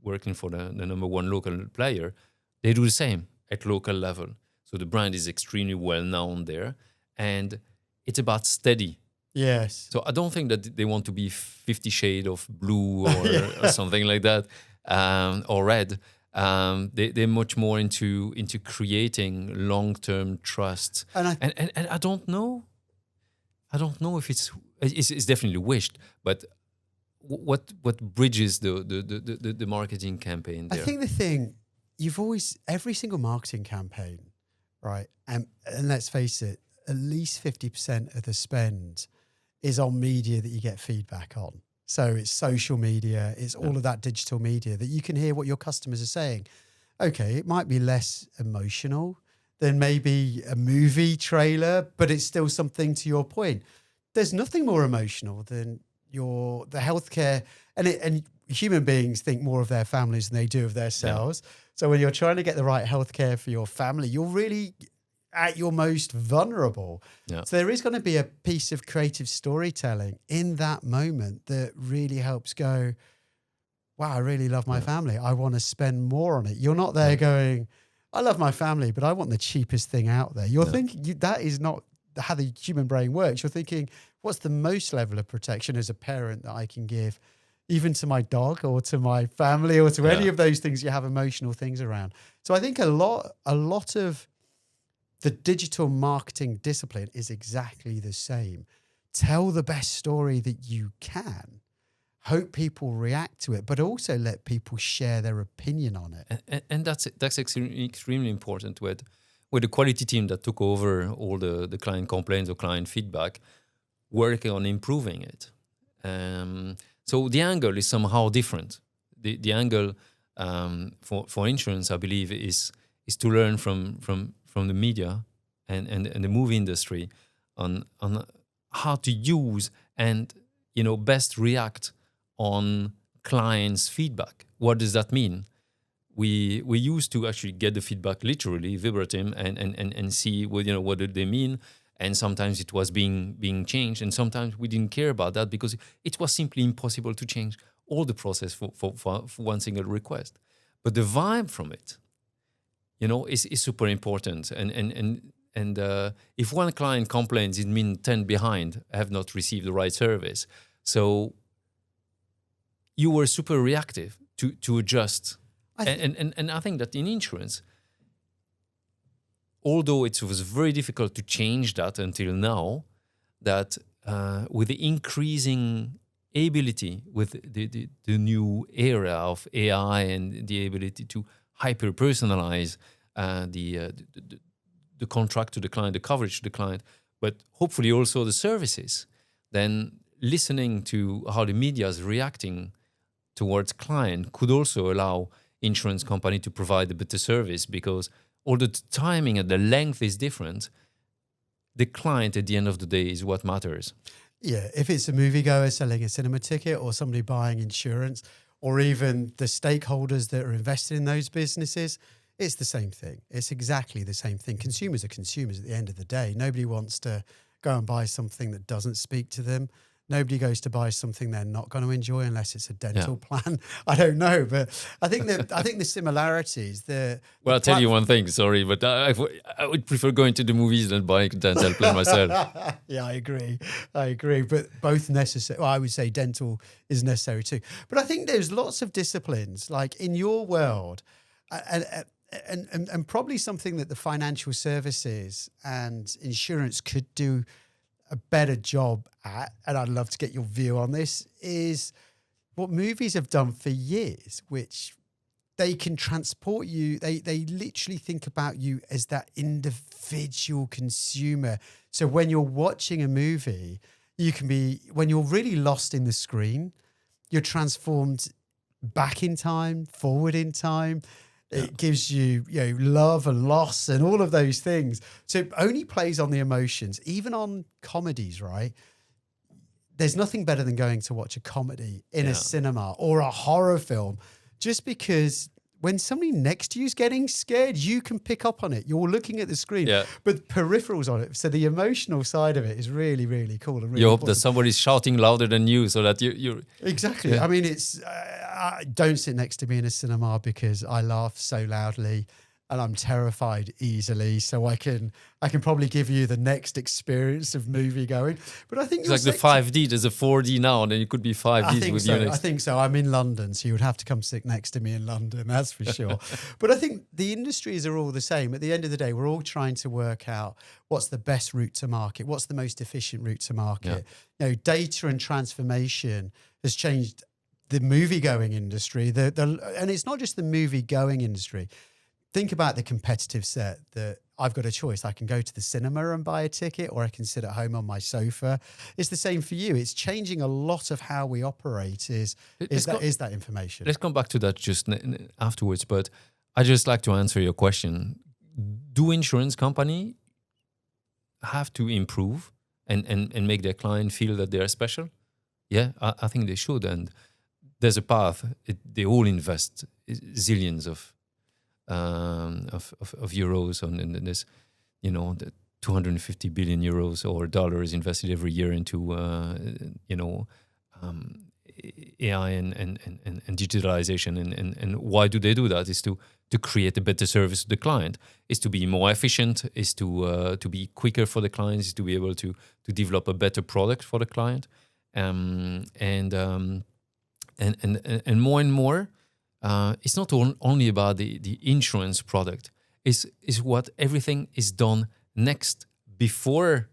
working for the number one local player, they do the same at local level. So the brand is extremely well known there, and it's about steady. Yes. So I don't think that they want to be 50 Shades of Blue or something like that, or red. They're much more into creating long-term trust. And I don't know. I don't know if it's definitely wished, but what bridges the marketing campaign there? I think the thing, every single marketing campaign, right? And let's face it, at least 50% of the spend is on media that you get feedback on. So it's social media, it's all of that digital media that you can hear what your customers are saying. Okay, it might be less emotional than maybe a movie trailer, but it's still something to your point. There's nothing more emotional than the healthcare, and human beings think more of their families than they do of themselves. Yeah. So when you're trying to get the right healthcare for your family, you're really at your most vulnerable. Yeah. So there is going to be a piece of creative storytelling in that moment that really helps go, wow, I really love my family. I want to spend more on it. You're not there going, I love my family, but I want the cheapest thing out there. You're thinking that is not how the human brain works. You're thinking, what's the most level of protection as a parent that I can give, even to my dog or to my family or to any of those things you have emotional things around. So I think a lot of the digital marketing discipline is exactly the same. Tell the best story that you can. Hope people react to it, but also let people share their opinion on it. And that's extremely important with the quality team that took over all the client complaints or client feedback, working on improving it. So the angle is somehow different. The angle for insurance, I believe, is to learn from the media and the movie industry on how to use and best react on clients' feedback. What does that mean? we used to actually get the feedback literally verbatim and see what did they mean, and sometimes it was being changed, and sometimes we didn't care about that because it was simply impossible to change all the process for one single request. But the vibe from it, is super important. And if one client complains, it means 10 behind have not received the right service. So you were super reactive to adjust. And I think that in insurance, although it was very difficult to change that until now, that with the increasing ability, with the new era of AI and the ability to hyper-personalize the contract to the client, the coverage to the client, but hopefully also the services, then listening to how the media is reacting towards client could also allow insurance company to provide a better service, because although the timing and the length is different, the client at the end of the day is what matters. Yeah, if it's a moviegoer selling a cinema ticket or somebody buying insurance, or even the stakeholders that are invested in those businesses, it's the same thing. It's exactly the same thing. Consumers are consumers at the end of the day. Nobody wants to go and buy something that doesn't speak to them. Nobody goes to buy something they're not going to enjoy unless it's a dental plan. I don't know, but I think the similarities. I'll tell you one thing. Sorry, but I would prefer going to the movies than buying a dental plan myself. Yeah, I agree. But both necessary. Well, I would say dental is necessary too. But I think there's lots of disciplines, like in your world, and probably something that the financial services and insurance could do a better job at, and I'd love to get your view on this, is what movies have done for years, which they can transport you. They literally think about you as that individual consumer. So when you're watching a movie, when you're really lost in the screen, you're transformed back in time, forward in time. It gives you, love and loss and all of those things. So it only plays on the emotions, even on comedies, right? There's nothing better than going to watch a comedy in a cinema or a horror film, just because when somebody next to you is getting scared, you can pick up on it. You're looking at the screen, but peripherals on it. So the emotional side of it is really, really cool. And really you hope important. that somebody's shouting louder than you so that you're... Exactly. Yeah. I mean, don't sit next to me in a cinema because I laugh so loudly and I'm terrified easily. So I can probably give you the next experience of movie going. But I think it's like the 5D. There's a 4D now, and then it could be 5D with you. I think so. I'm in London, so you would have to come sit next to me in London. That's for sure. But I think the industries are all the same. At the end of the day, we're all trying to work out what's the best route to market, what's the most efficient route to market. Yeah. Data and transformation has changed the movie-going industry. And it's not just the movie-going industry. Think about the competitive set that I've got a choice. I can go to the cinema and buy a ticket, or I can sit at home on my sofa. It's the same for you. It's changing a lot of how we operate is that information. Let's come back to that just afterwards, but I just like to answer your question. Do insurance company have to improve and make their client feel that they are special? Yeah, I think they should. And there's a path. They all invest zillions of euros on this, the 250 billion euros or dollars invested every year into AI and digitalization. And why do they do that? Is to create a better service to the client, is to be more efficient, is to be quicker for the clients, is to be able to develop a better product for the client, and more and more. It's not only about the insurance product. Is what everything is done next, before,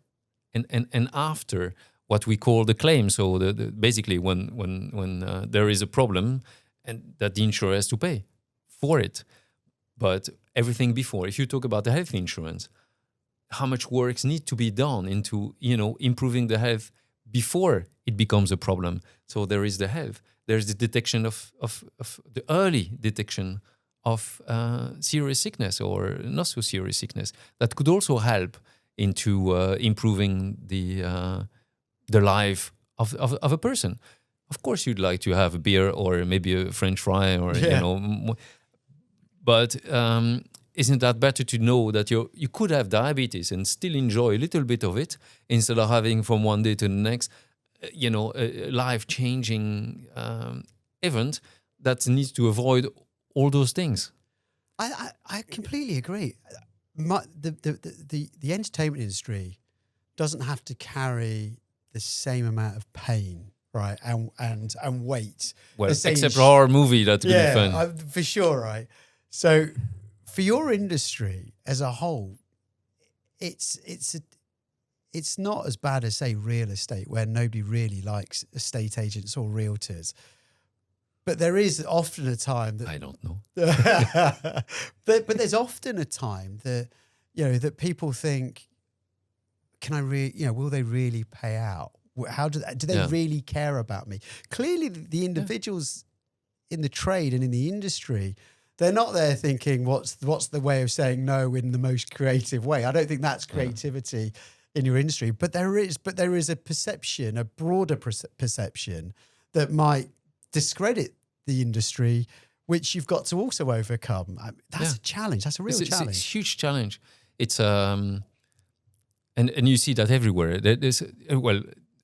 and after what we call the claim. So basically, when there is a problem, and that the insurer has to pay for it. But everything before. If you talk about the health insurance, how much work needs to be done into improving the health before it becomes a problem. So there is the health. There's the detection of the early detection of serious sickness or not so serious sickness that could also help into improving the life of a person. Of course, you'd like to have a beer or maybe a French fry or But isn't that better to know that you could have diabetes and still enjoy a little bit of it instead of having from one day to the next, a life-changing event that needs to avoid all those things? I completely agree. The entertainment industry doesn't have to carry the same amount of pain, right, and weight. Well, except for our movie, that's really fun. For sure, right. So, for your industry as a whole, it's not as bad as, say, real estate, where nobody really likes estate agents or realtors. But there is often a time that I don't know. but there's often a time that that people think, can I will they really pay out? How do they really care about me? Clearly, the individuals in the trade and in the industry, they're not there thinking, what's the way of saying no in the most creative way. I don't think that's creativity in your industry. But there is a perception, a broader perception that might discredit the industry, which you've got to also overcome. That's a challenge. That's a real challenge. It's a huge challenge. It's and you see that everywhere. There's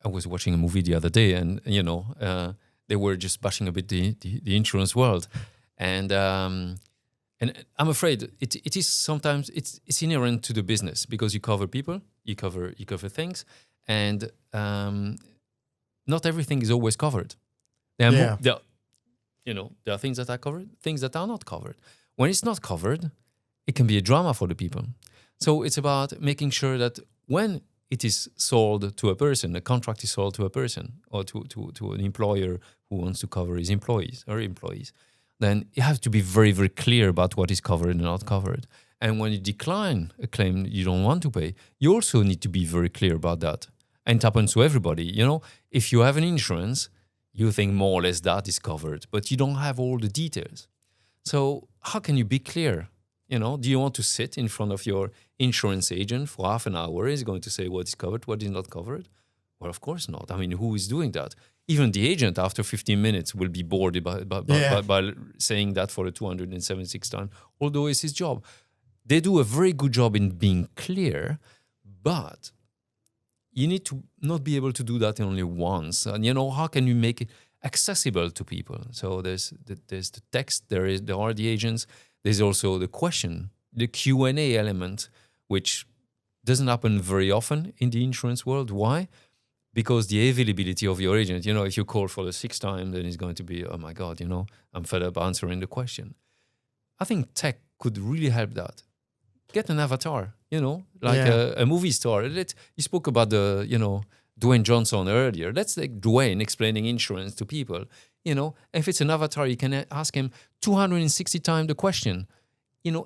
I was watching a movie the other day, and they were just bashing a bit the insurance world, and I'm afraid it is sometimes it's inherent to the business, because you cover people, you cover things, and not everything is always covered. There are things that are covered, things that are not covered. When it's not covered, it can be a drama for the people. So it's about making sure that when it is sold to a person, a contract is sold to a person or to an employer who wants to cover his employees, then you have to be very, very clear about what is covered and not covered. And when you decline a claim you don't want to pay, you also need to be very clear about that. And it happens to everybody. If you have an insurance, you think more or less that is covered, but you don't have all the details. So how can you be clear? Do you want to sit in front of your insurance agent for half an hour? Is going to say what is covered, what is not covered? Well, of course not. I mean, who is doing that? Even the agent, after 15 minutes, will be bored by saying that for the 276th time, although it's his job. They do a very good job in being clear, but you need to not be able to do that only once. And how can you make it accessible to people? So there's the text, there are the agents. There's also the question, the Q&A element, which doesn't happen very often in the insurance world. Why? Because the availability of your agent, if you call for the 6th time, then it's going to be, oh my God, I'm fed up answering the question. I think tech could really help that. Get an avatar, a movie star. You spoke about the, Dwayne Johnson earlier. Let's take Dwayne explaining insurance to people. If it's an avatar, you can ask him 260 times the question.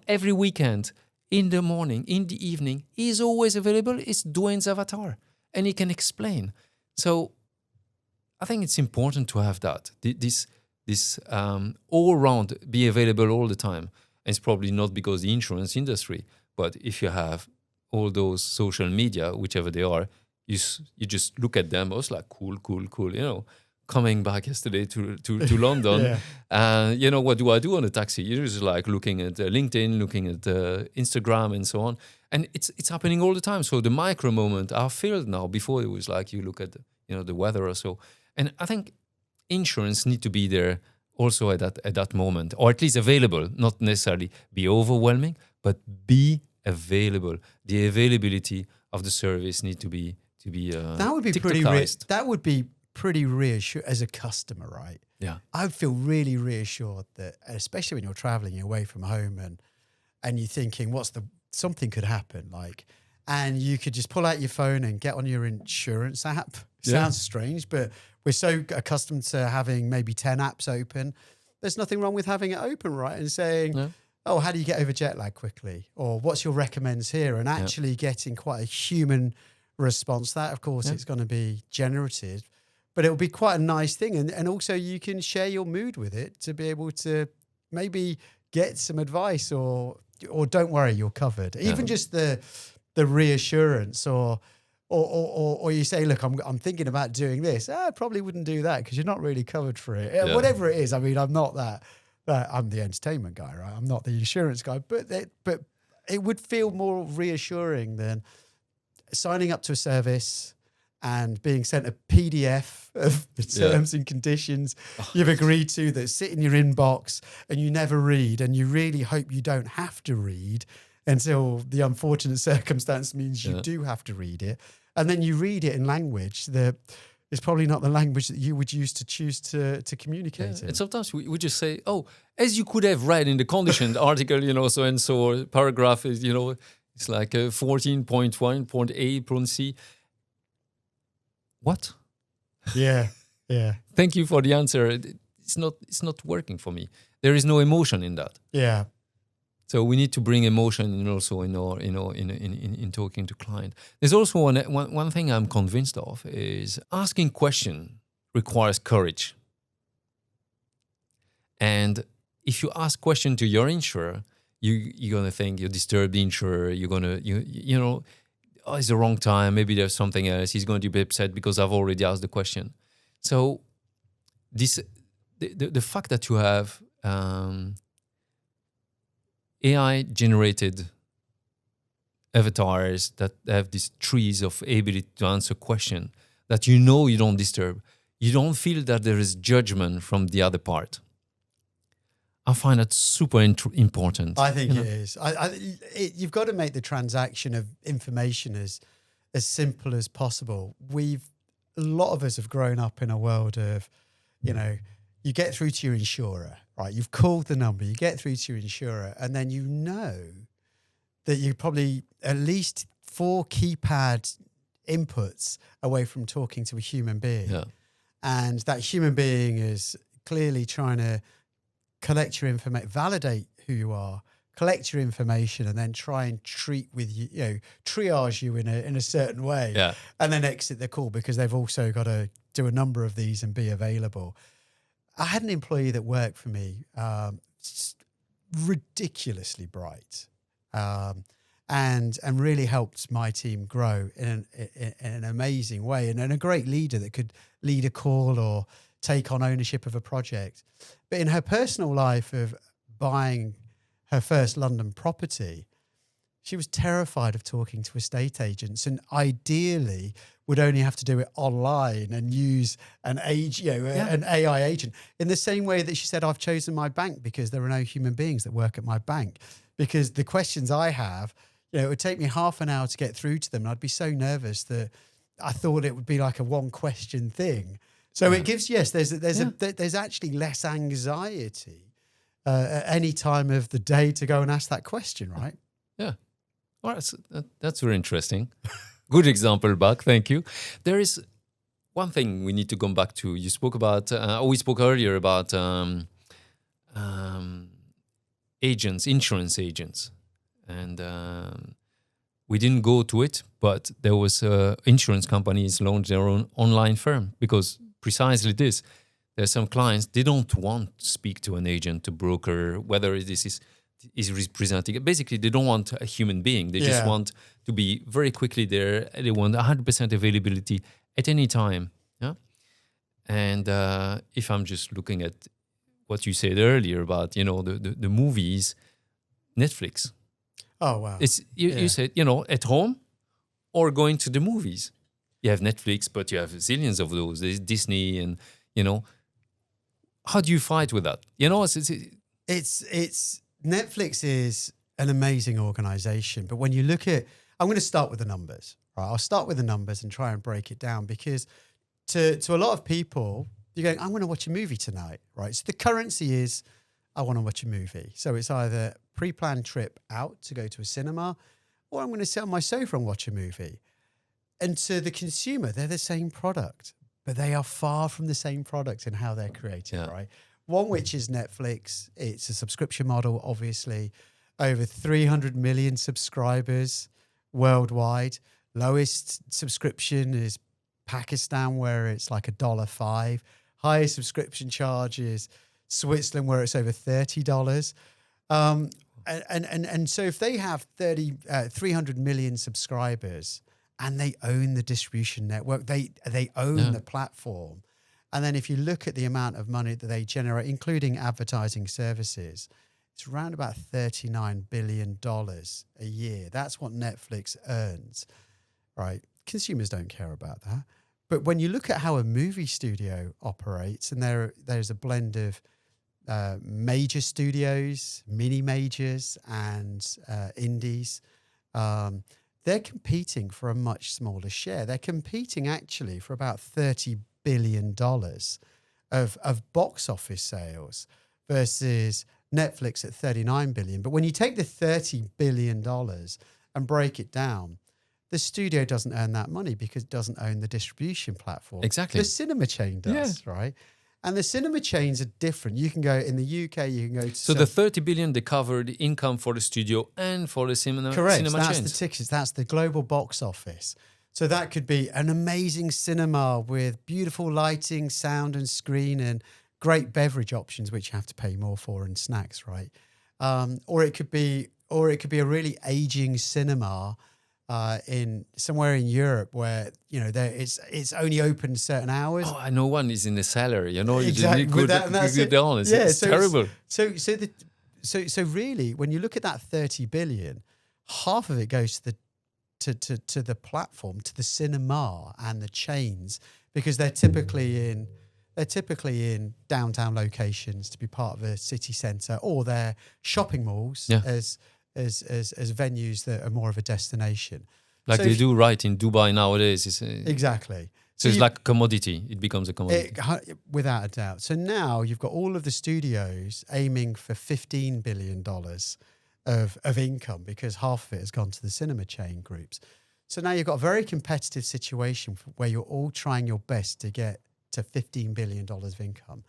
Every weekend, in the morning, in the evening, he's always available. It's Dwayne's avatar, and he can explain. So I think it's important to have that. This all around, be available all the time. And it's probably not because the insurance industry, but if you have all those social media, whichever they are, you just look at them. I was like, cool. Coming back yesterday to London, what do I do on a taxi? You're just like looking at LinkedIn, looking at Instagram, and so on. And it's happening all the time. So the micro moment are filled now. Before it was like you look at the weather or so. And I think insurance need to be there also at that moment, or at least available. Not necessarily be overwhelming, but be available. The availability of the service need to be that would be pretty reassured as a customer, right? Yeah, I feel really reassured that, especially when you're traveling, you're away from home, and you're thinking, something could happen, and you could just pull out your phone and get on your insurance app. Sounds strange, but we're so accustomed to having maybe 10 apps open. There's nothing wrong with having it open, right? And saying, oh, how do you get over jet lag quickly? Or what's your recommends here? And actually getting quite a human response. That, of course, it's going to be generative, but it'll be quite a nice thing. And also you can share your mood with it to be able to maybe get some advice or don't worry, you're covered. Even just the reassurance or you say, look, I'm thinking about doing this. I probably wouldn't do that because you're not really covered for it. Whatever it is. I mean, I'm not that I'm the entertainment guy, right? I'm not the insurance guy, but it would feel more reassuring than signing up to a service and being sent a PDF of the terms and conditions you've agreed to that sit in your inbox and you never read, and you really hope you don't have to read until the unfortunate circumstance means you do have to read it. And then you read it in language that is probably not the language that you would choose to communicate in. And sometimes we just say, oh, as you could have read in the condition article, so and so, paragraph is, it's like 14.1.A.C. What? Yeah. Thank you for the answer. It's not working for me. There is no emotion in that. Yeah. So we need to bring emotion in also in talking to client. There's also one thing I'm convinced of is asking question requires courage. And if you ask question to your insurer, you're gonna think you disturb the insurer. You're gonna oh, it's the wrong time. Maybe there's something else. He's going to be upset because I've already asked the question. So the fact that you have AI generated avatars that have these trees of ability to answer question that you don't disturb. You don't feel that there is judgment from the other part. I find that super important. I think it is. You've got to make the transaction of information as simple as possible. A lot of us have grown up in a world of, you get through to your insurer, right? You've called the number, you get through to your insurer, and then you know that you're probably at least 4 keypad inputs away from talking to a human being. Yeah. And that human being is clearly trying to collect your information, validate who you are, collect your information, and then try and treat with you, triage you in a certain way, and then exit the call because they've also got to do a number of these and be available. I had an employee that worked for me, ridiculously bright, and really helped my team grow in an amazing way, and a great leader that could lead a call or take on ownership of a project. But in her personal life of buying her first London property, she was terrified of talking to estate agents, and ideally would only have to do it online and use an AI agent. In the same way that she said, I've chosen my bank because there are no human beings that work at my bank. Because the questions I have, it would take me half an hour to get through to them. And I'd be so nervous that I thought it would be like a one question thing. So it gives, there's actually less anxiety at any time of the day to go and ask that question, right? Yeah. Well, that's very interesting. Good example, Buck. Thank you. There is one thing we need to come back to. You spoke about, we spoke earlier about agents, insurance agents. And we didn't go to it, but there was insurance companies launched their own online firm because precisely this. There's some clients, they don't want to speak to an agent, to broker, whether this is representing. Basically, they don't want a human being. They just want to be very quickly there. They want 100% availability at any time. Yeah. And if I'm just looking at what you said earlier about, the movies, Netflix. Oh, wow. It's you said, at home or going to the movies. You have Netflix, but you have zillions of those. There's Disney and, how do you fight with that? It's Netflix is an amazing organization, but when you look at, I'm going to start with the numbers, right? I'll start with the numbers and try and break it down because to a lot of people, you're going, I'm going to watch a movie tonight, right? So the currency is, I want to watch a movie. So it's either pre-planned trip out to go to a cinema, or I'm going to sit on my sofa and watch a movie. And to the consumer, they're the same product, but they are far from the same product in how they're created, right? One, which is Netflix. It's a subscription model, obviously. Over 300 million subscribers worldwide. Lowest subscription is Pakistan, where it's like $1.05. Highest subscription charge is Switzerland, where it's over $30. And so if they have 300 million subscribers and they own the distribution network, they own the platform, And then if you look at the amount of money that they generate, including advertising services, it's around about $39 billion a year. That's what Netflix earns, right? Consumers don't care about that. But when you look at how a movie studio operates, and there's a blend of major studios, mini majors, and indies, they're competing for a much smaller share. They're competing actually for about $30 billion of box office sales versus Netflix at $39 billion. But when you take the $30 billion and break it down, the studio doesn't earn that money because it doesn't own the distribution platform. Exactly. The cinema chain does, right? And the cinema chains are different. You can go in the UK, you can go to... So the 30 billion, they cover the income for the studio and for the cinema Correct, that's chains. the tickets, that's the global box office. So that could be an amazing cinema with beautiful lighting, sound and screen and great beverage options, which you have to pay more for, and snacks, right? Or it could be a really aging cinema in somewhere in Europe where it's only open certain hours. Oh, I know one is in the cellar. Exactly. You go down. It's terrible. So really, when you look at that 30 billion, half of it goes to the platform, to the cinema and the chains, because they're typically in downtown locations to be part of a city centre, or they're shopping malls as venues that are more of a destination. Like they do right in Dubai nowadays. Exactly. So it's like a commodity. It becomes a commodity. Without a doubt. So now you've got all of the studios aiming for $15 billion of income, because half of it has gone to the cinema chain groups. So now you've got a very competitive situation where you're all trying your best to get to $15 billion of income.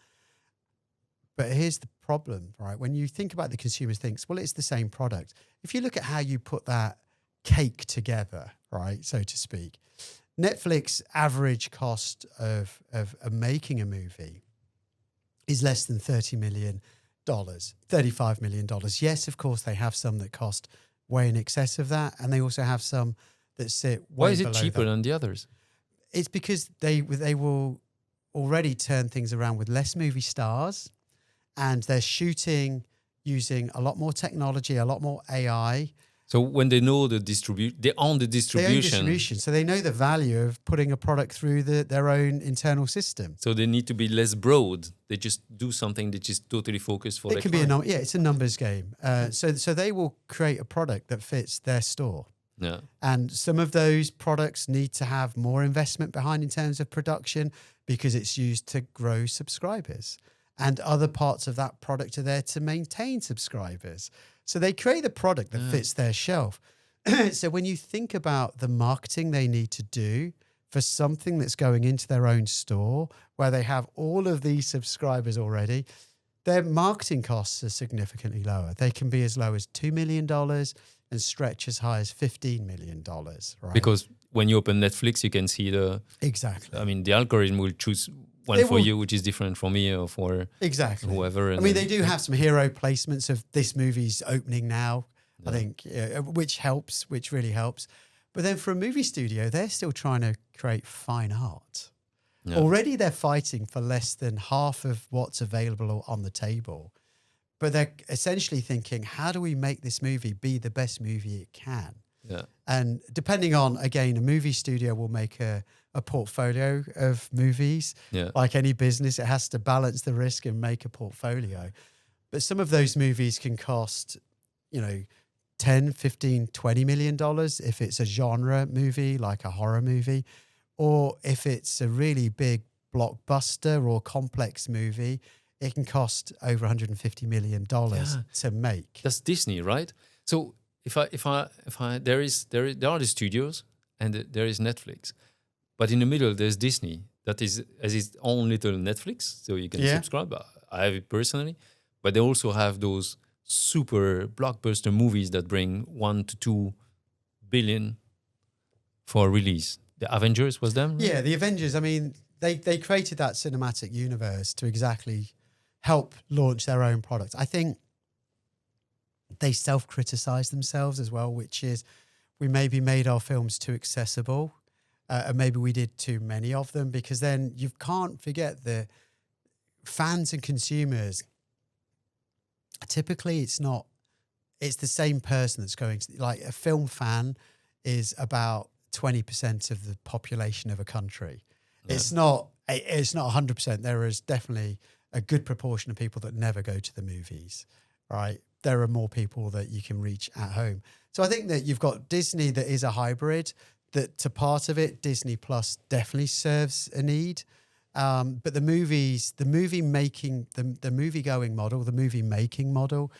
But here's the problem, right? When you think about the consumer thinks, well, it's the same product. If you look at how you put that cake together, right, so to speak, Netflix average cost of making a movie is less than $30 million, $35 million. Yes, of course, they have some that cost way in excess of that, and they also have some that sit way Why is it below cheaper that. than the others? It's because they will already turn things around with less movie stars, and they're shooting using a lot more technology, a lot more AI. So when they know they own the They own distribution. distribution, so they know the value of putting a product through their own internal system. So they need to be less broad. They just do something that is totally focused for It their can client. be it's a numbers game. So they will create a product that fits their store. Yeah. And some of those products need to have more investment behind in terms of production because it's used to grow subscribers. And other parts of that product are there to maintain subscribers. So they create a product that fits their shelf. So when you think about the marketing they need to do for something that's going into their own store, where they have all of these subscribers already, their marketing costs are significantly lower. They can be as low as $2 million and stretch as high as $15 million, right? Because when you open Netflix, you can see Exactly. I mean, the algorithm will choose one They for will- you, which is different from me or for Exactly. whoever. I and mean, then- they do have some hero placements of this movie's opening now, I think, which really helps. But then for a movie studio, they're still trying to create fine art. Yeah. Already they're fighting for less than half of what's available on the table. But they're essentially thinking, how do we make this movie be the best movie it can? Yeah. And depending on, again, a movie studio will make a portfolio of movies. Yeah. Like any business, it has to balance the risk and make a portfolio. But some of those movies can cost, 10, 15, $20 million if it's a genre movie, like a horror movie, or if it's a really big blockbuster or complex movie, it can cost over $150 million to make. That's Disney, right? So if I there are the studios and there is Netflix, but in the middle there's Disney that has its own little Netflix, so you can subscribe. I have it personally, but they also have those super blockbuster movies that bring 1 to 2 billion for release. The Avengers was them, right? Yeah, the Avengers. I mean, they created that cinematic universe to exactly help launch their own product. I think they self-criticize themselves as well, which is we maybe made our films too accessible. and maybe we did too many of them, because then you can't forget the fans and consumers. Typically, it's the same person that's going to, like, a film fan is about 20% of the population of a country. Yeah. It's not 100%. There is definitely a good proportion of people that never go to the movies, right? There are more people that you can reach at home. So I think that you've got Disney that is a hybrid, that to part of it, Disney Plus definitely serves a need. But the movie going model, the movie making model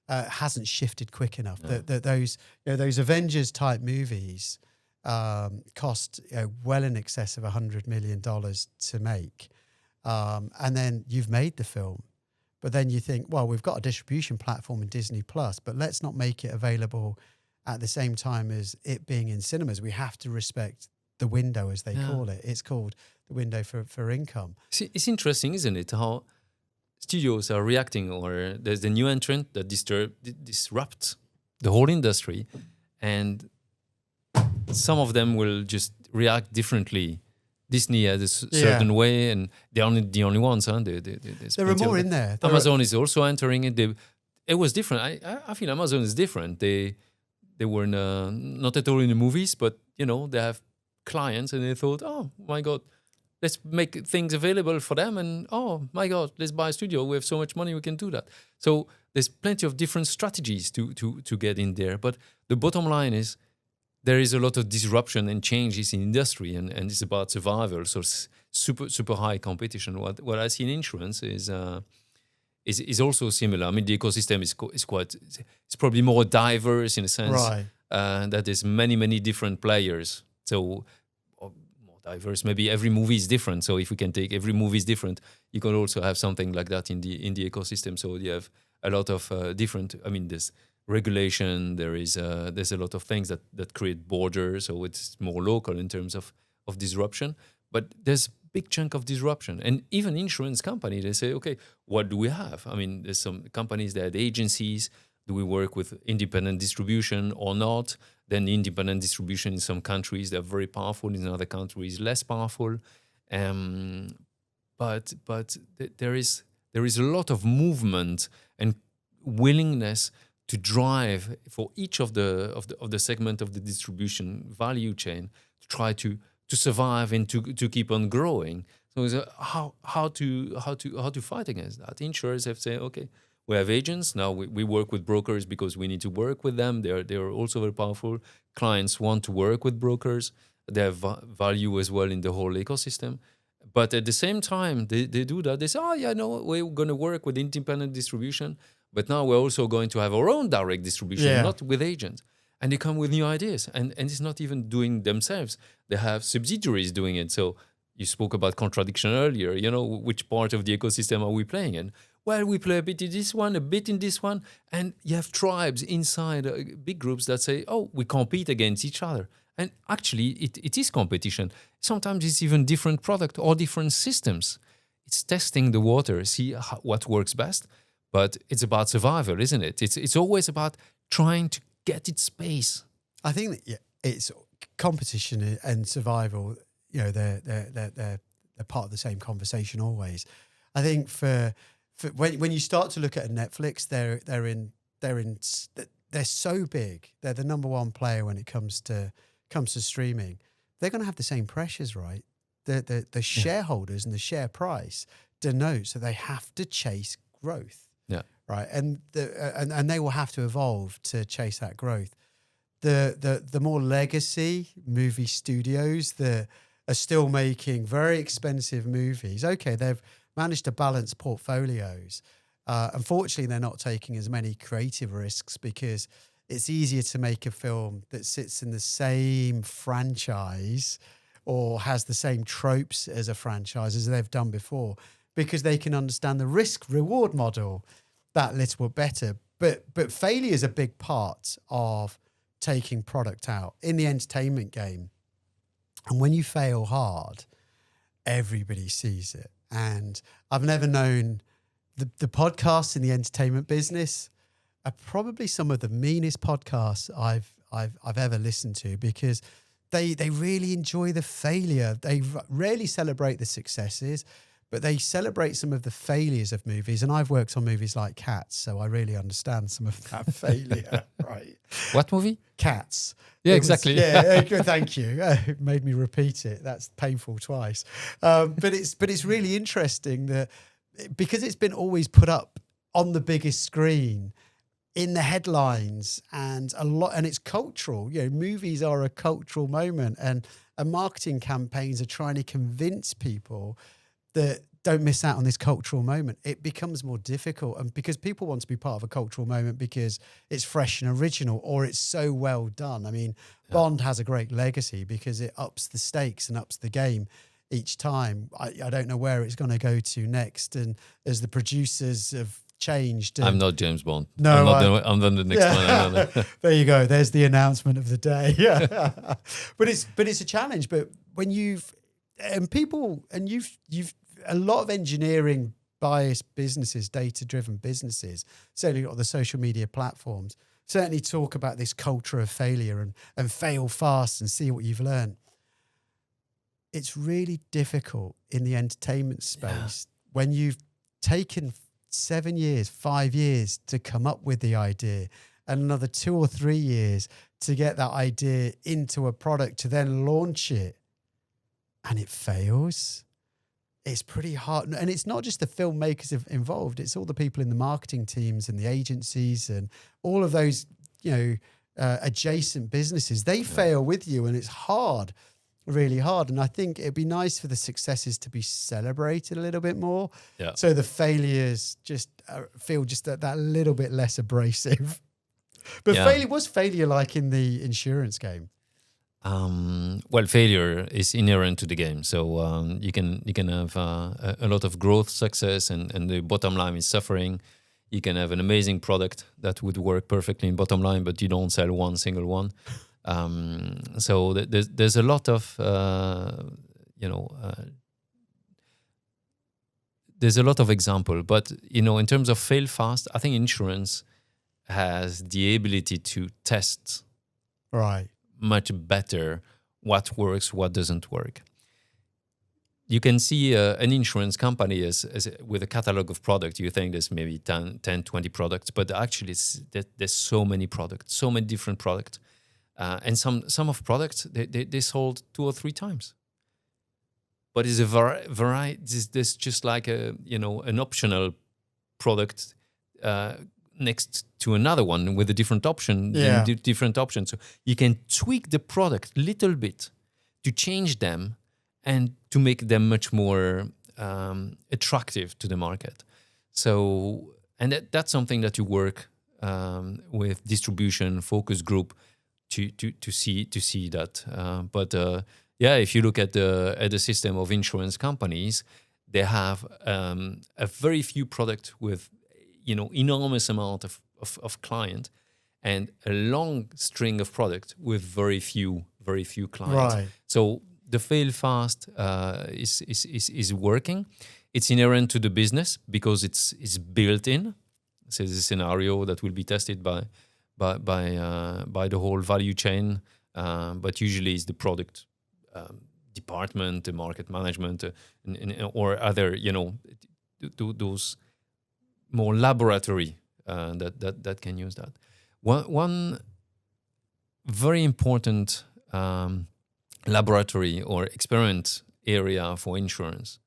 hasn't shifted quick enough. No. Those Avengers type movies cost well in excess of $100 million to make. And then you've made the film, but then you think, well, we've got a distribution platform in Disney Plus, but let's not make it available at the same time as it being in cinemas. We have to respect the window, as they call it. It's called the window for income. It's interesting, isn't it, how studios are reacting, or there's a new entrant that disrupts the whole industry, and some of them will just react differently. Disney has a certain way, and they're the only ones. Huh? There are more in there. Amazon is also entering it. It was different. I feel Amazon is different. They were not at all in the movies, but they have clients, and they thought, oh my God, let's make things available for them, and oh my God, let's buy a studio. We have so much money, we can do that. So there's plenty of different strategies to get in there. But the bottom line is, there is a lot of disruption and changes in industry, and it's about survival. So super high competition. What I see in insurance is also similar. I mean, the ecosystem it's probably more diverse in a sense, right? That there's many different players. So more diverse. Maybe every movie is different. So if we can take every movie is different, you can also have something like that in the ecosystem. So you have a lot of different. I mean, there's regulation, there's a lot of things that create borders, so it's more local in terms of disruption. But there's a big chunk of disruption. And even insurance company, they say, okay, what do we have? I mean, there's some companies that had agencies. Do we work with independent distribution or not? Then independent distribution in some countries, they're very powerful. In other countries, less powerful. But there is a lot of movement and willingness to drive for each of the segment of the distribution value chain to try to survive and to keep on growing. So it's how to fight against that. Insurers have said, okay, we have agents now. We work with brokers because we need to work with them. They are also very powerful. Clients want to work with brokers. They have value as well in the whole ecosystem. But at the same time, they do that. They say, oh yeah, no, we're going to work with independent distribution. But now we're also going to have our own direct distribution, not with agents. And they come with new ideas. And it's not even doing themselves. They have subsidiaries doing it. So you spoke about contradiction earlier. Which part of the ecosystem are we playing in? Well, we play a bit in this one, a bit in this one. And you have tribes inside big groups that say, oh, we compete against each other. And actually, it is competition. Sometimes it's even different product or different systems. It's testing the water, see what works best. But it's about survival, isn't it? It's always about trying to get its space. I think that it's competition and survival. They're part of the same conversation always. I think for when you start to look at a Netflix, they're so big. They're the number one player when it comes to streaming. They're going to have the same pressures, right? The shareholders and the share price denotes that they have to chase growth. Yeah. Right. And they will have to evolve to chase that growth. The more legacy movie studios that are still making very expensive movies, okay, they've managed to balance portfolios. Unfortunately, they're not taking as many creative risks because it's easier to make a film that sits in the same franchise or has the same tropes as a franchise as they've done before, because they can understand the risk-reward model that little bit better. But failure is a big part of taking product out in the entertainment game. And when you fail hard, everybody sees it. And I've never known the podcasts in the entertainment business are probably some of the meanest podcasts I've ever listened to, because they really enjoy the failure. They rarely celebrate the successes, but they celebrate some of the failures of movies. And I've worked on movies like Cats, so I really understand some of that failure, right? What movie? Cats. Yeah, It exactly. Thank you. It made me repeat it. That's painful twice. But it's really interesting that because it's been always put up on the biggest screen, in the headlines, and it's cultural. Movies are a cultural moment, and marketing campaigns are trying to convince people that don't miss out on this cultural moment. It becomes more difficult, and because people want to be part of a cultural moment because it's fresh and original, or it's so well done. I mean, Bond has a great legacy because it ups the stakes and ups the game each time. I don't know where it's going to go to next, and as the producers have changed. I'm not James Bond. No, I'm not the next one. There you go. There's the announcement of the day. Yeah, but it's a challenge. But when you've a lot of engineering biased businesses, data driven businesses, certainly on the social media platforms, certainly talk about this culture of failure and fail fast and see what you've learned. It's really difficult in the entertainment space when you've taken 7 years, 5 years to come up with the idea, and another 2 or 3 years to get that idea into a product to then launch it, and it fails. It's pretty hard. And it's not just the filmmakers involved, it's all the people in the marketing teams and the agencies and all of those, adjacent businesses. They fail with you, and it's hard. Really hard. And I think it'd be nice for the successes to be celebrated a little bit more. Yeah. So the failures just feel just that little bit less abrasive. But failure like in the insurance game? Well, failure is inherent to the game. So you can have a lot of growth, success, and the bottom line is suffering. You can have an amazing product that would work perfectly in bottom line, but you don't sell one single one. So there's a lot of there's a lot of example, but in terms of fail fast, I think insurance has the ability to test much better what works, what doesn't work. You can see an insurance company as with a catalog of products. You think there's maybe 10, 20 products, but actually there's so many products, so many different products. And some of products they sold 2 or 3 times, but it's a variety. There's just like an optional product next to another one with a different option, different options. So you can tweak the product a little bit to change them and to make them much more attractive to the market. So, and that's something that you work with distribution, focus group to see that. But if you look at the system of insurance companies, they have a very few products with enormous amount of client, and a long string of products with very few clients. Right. So the fail fast is working. It's inherent to the business because it's built in. So it's a scenario that will be tested by the whole value chain, but usually it's the product department, the market management, or other those more laboratory that can use that. One very important laboratory or experiment area for insurance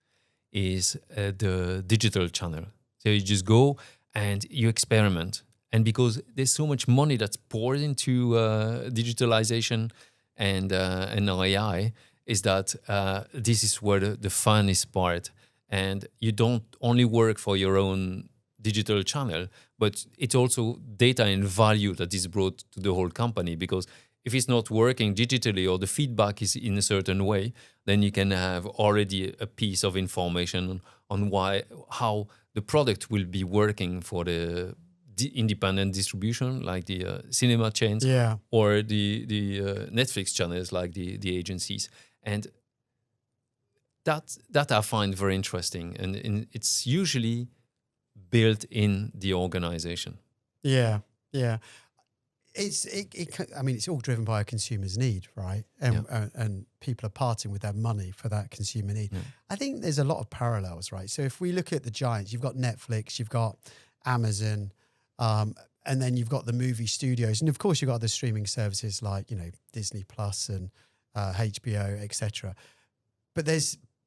is the digital channel. So you just go and you experiment. And because there's so much money that's poured into digitalization and AI, is that this is where the fun is part. And you don't only work for your own digital channel, but it's also data and value that is brought to the whole company. Because if it's not working digitally or the feedback is in a certain way, then you can have already a piece of information on how the product will be working for the independent distribution, like the cinema chains, or the Netflix channels, like the agencies. And that I find very interesting, and it's usually built in the organization. Yeah. I mean, it's all driven by a consumer's need, right? And people are parting with their money for that consumer need. Yeah. I think there's a lot of parallels, right? So if we look at the giants, you've got Netflix, you've got Amazon, and then you've got the movie studios, and of course you've got the streaming services like Disney Plus and HBO, etc. But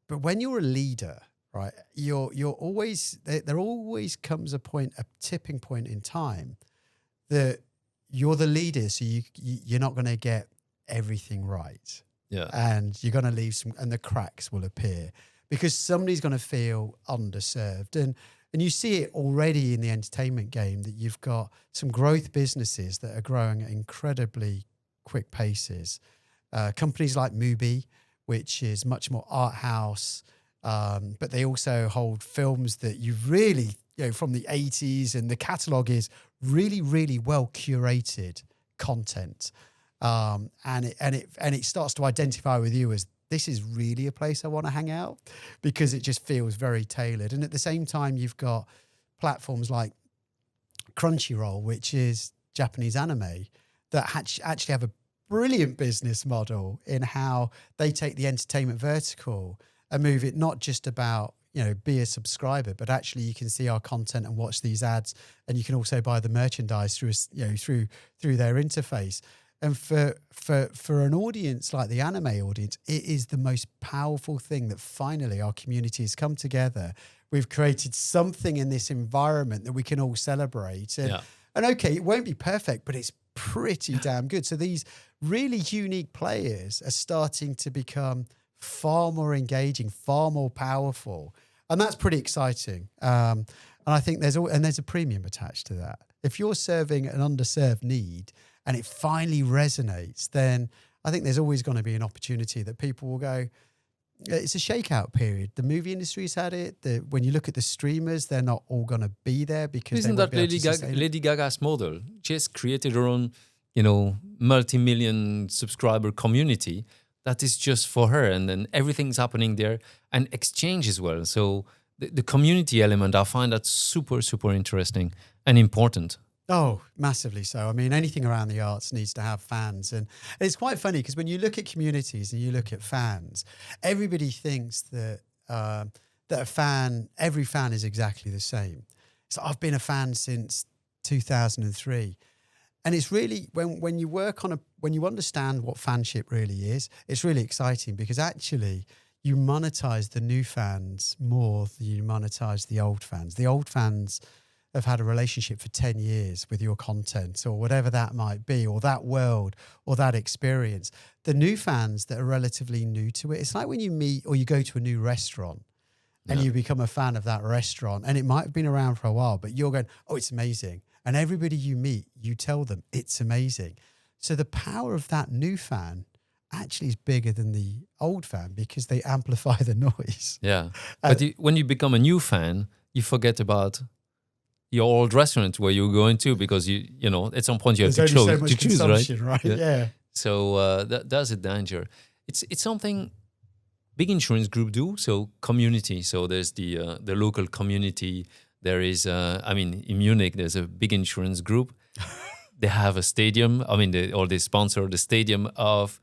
when you're a leader, right, you're always there always comes a tipping point in time that you're the leader, so you're not going to get everything right. Yeah. And you're going to leave and the cracks will appear because somebody's going to feel underserved. And you see it already in the entertainment game that you've got some growth businesses that are growing at incredibly quick paces. Companies like Mubi, which is much more art house, but they also hold films that you've really, from the 80s, and the catalogue is really, really well curated content. And it starts to identify with you as this is really a place I want to hang out because it just feels very tailored. And at the same time, you've got platforms like Crunchyroll, which is Japanese anime, that actually have a brilliant business model in how they take the entertainment vertical and move it not just about be a subscriber, but actually you can see our content and watch these ads, and you can also buy the merchandise through their interface. And for an audience like the anime audience, it is the most powerful thing that finally our community has come together. We've created something in this environment that we can all celebrate. And okay, it won't be perfect, but it's pretty damn good. So these really unique players are starting to become far more engaging, far more powerful. And that's pretty exciting. And I think there's a premium attached to that. If you're serving an underserved need and it finally resonates, then I think there's always going to be an opportunity that people will go, it's a shakeout period. The movie industry's had it. When you look at the streamers, they're not all going to be there because isn't that Lady Gaga's model? She has created her own, multi-million subscriber community that is just for her, and then everything's happening there, and exchange as well. So the community element, I find that super, super interesting and important. Oh, massively so. I mean, anything around the arts needs to have fans. And it's quite funny because when you look at communities and you look at fans, everybody thinks that every fan is exactly the same. So I've been a fan since 2003. And it's really, when you work when you understand what fanship really is, it's really exciting because actually you monetize the new fans more than you monetize the old fans. The old fans have had a relationship for 10 years with your content or whatever that might be, or that world or that experience. The new fans that are relatively new to it, it's like when you meet or you go to a new restaurant and you become a fan of that restaurant, and it might have been around for a while, but you're going, oh, it's amazing. And everybody you meet, you tell them it's amazing. So the power of that new fan actually is bigger than the old fan because they amplify the noise. Yeah. But when you become a new fan, you forget about your old restaurant where you're going to, because at some point you have to choose, right? Yeah. So that's a danger. It's something big insurance group do. So community. So there's the local community. There is, in Munich, there's a big insurance group. They have a stadium. They sponsor the stadium of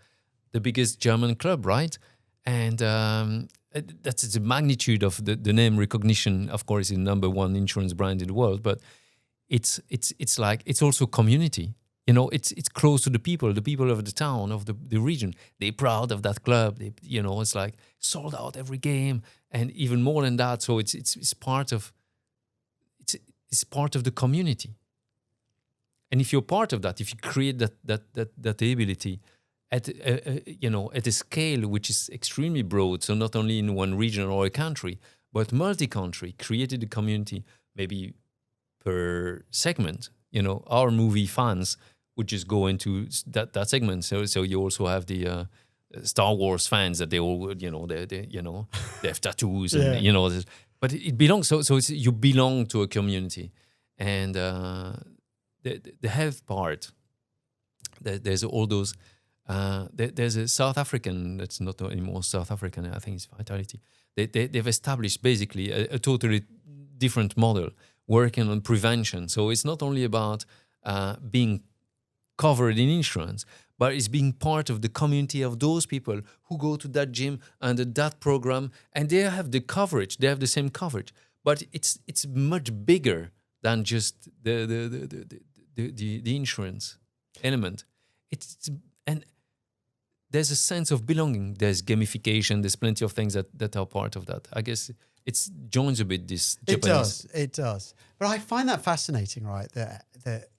the biggest German club, right? And that's the magnitude of the name recognition. Of course, is the number one insurance brand in the world, but it's also community. It's close to the people of the town, of the region. They're proud of that club. It's like sold out every game, and even more than that. So it's part of the community. And if you're part of that, if you create that ability at a scale which is extremely broad, so not only in one region or a country, but multi-country, created a community maybe per segment. Our movie fans would just go into that segment. So you also have the Star Wars fans that they all they have tattoos and but it belongs. So you belong to a community, and the health part. There's all those. There's a South African that's not anymore South African. I think it's Vitality. They've established basically a totally different model, working on prevention. So it's not only about being covered in insurance, but it's being part of the community of those people who go to that gym under that program, and they have the coverage. They have the same coverage, but it's much bigger than just the insurance element. And there's a sense of belonging. There's gamification. There's plenty of things that are part of that. I guess it joins a bit this Japanese. It does. But I find that fascinating, right? That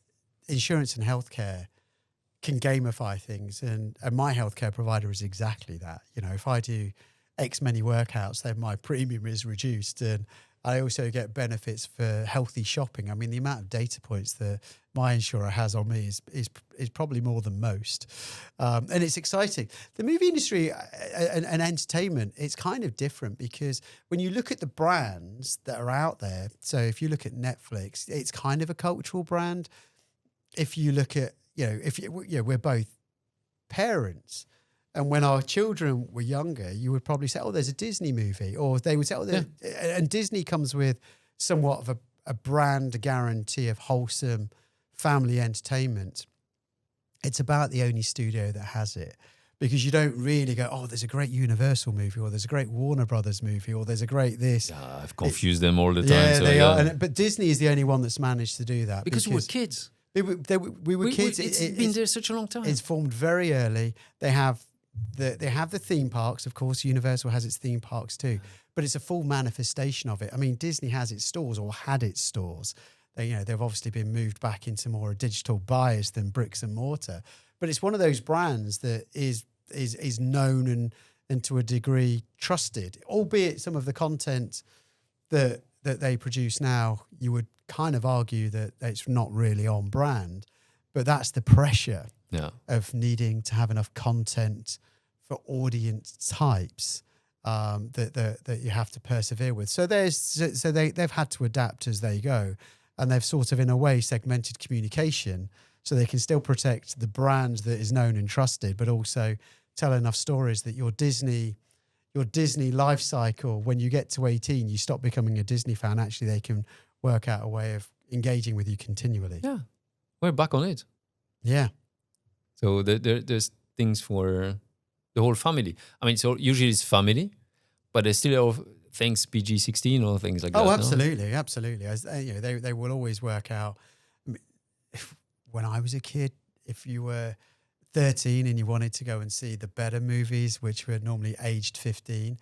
insurance and healthcare can gamify things, and my healthcare provider is exactly that. You know, if I do X many workouts, then my premium is reduced, and I also get benefits for healthy shopping. I mean, the amount of data points that my insurer has on me is probably more than most, and it's exciting. The movie industry and entertainment, it's kind of different, because when you look at the brands that are out there, so if you look at Netflix, it's kind of a cultural brand. If you look at, we're both parents, and when our children were younger, you would probably say, "Oh, there's a Disney movie," or they would say, "Oh," and Disney comes with somewhat of a brand guarantee of wholesome family entertainment. It's about the only studio that has it, because you don't really go, "Oh, there's a great Universal movie," or "There's a great Warner Brothers movie," or "There's a great this." Yeah, I've confused them all the time. Yeah, so they are. But Disney is the only one that's managed to do that, because we were kids. We were kids. It's been there such a long time. It's formed very early. They have the theme parks, of course. Universal has its theme parks too, but it's a full manifestation of it. I mean, Disney has its stores, or had its stores. They've obviously been moved back into more a digital bias than bricks and mortar. But it's one of those brands that is known and to a degree trusted, albeit some of the content that they produce now, you would kind of argue that it's not really on brand, but that's the pressure of needing to have enough content for audience types that you have to persevere with. So they've had to adapt as they go, and they've sort of in a way segmented communication so they can still protect the brand that is known and trusted, but also tell enough stories that your Disney life cycle, when you get to 18, you stop becoming a Disney fan. Actually, they can work out a way of engaging with you continually. Yeah, we're back on it. Yeah. So there's things for the whole family. I mean, so usually it's family, but there's still things PG-16 or things like that. Oh, absolutely, absolutely. As they will always work out. I mean, when I was a kid, if you were 13 and you wanted to go and see the better movies, which were normally aged 15,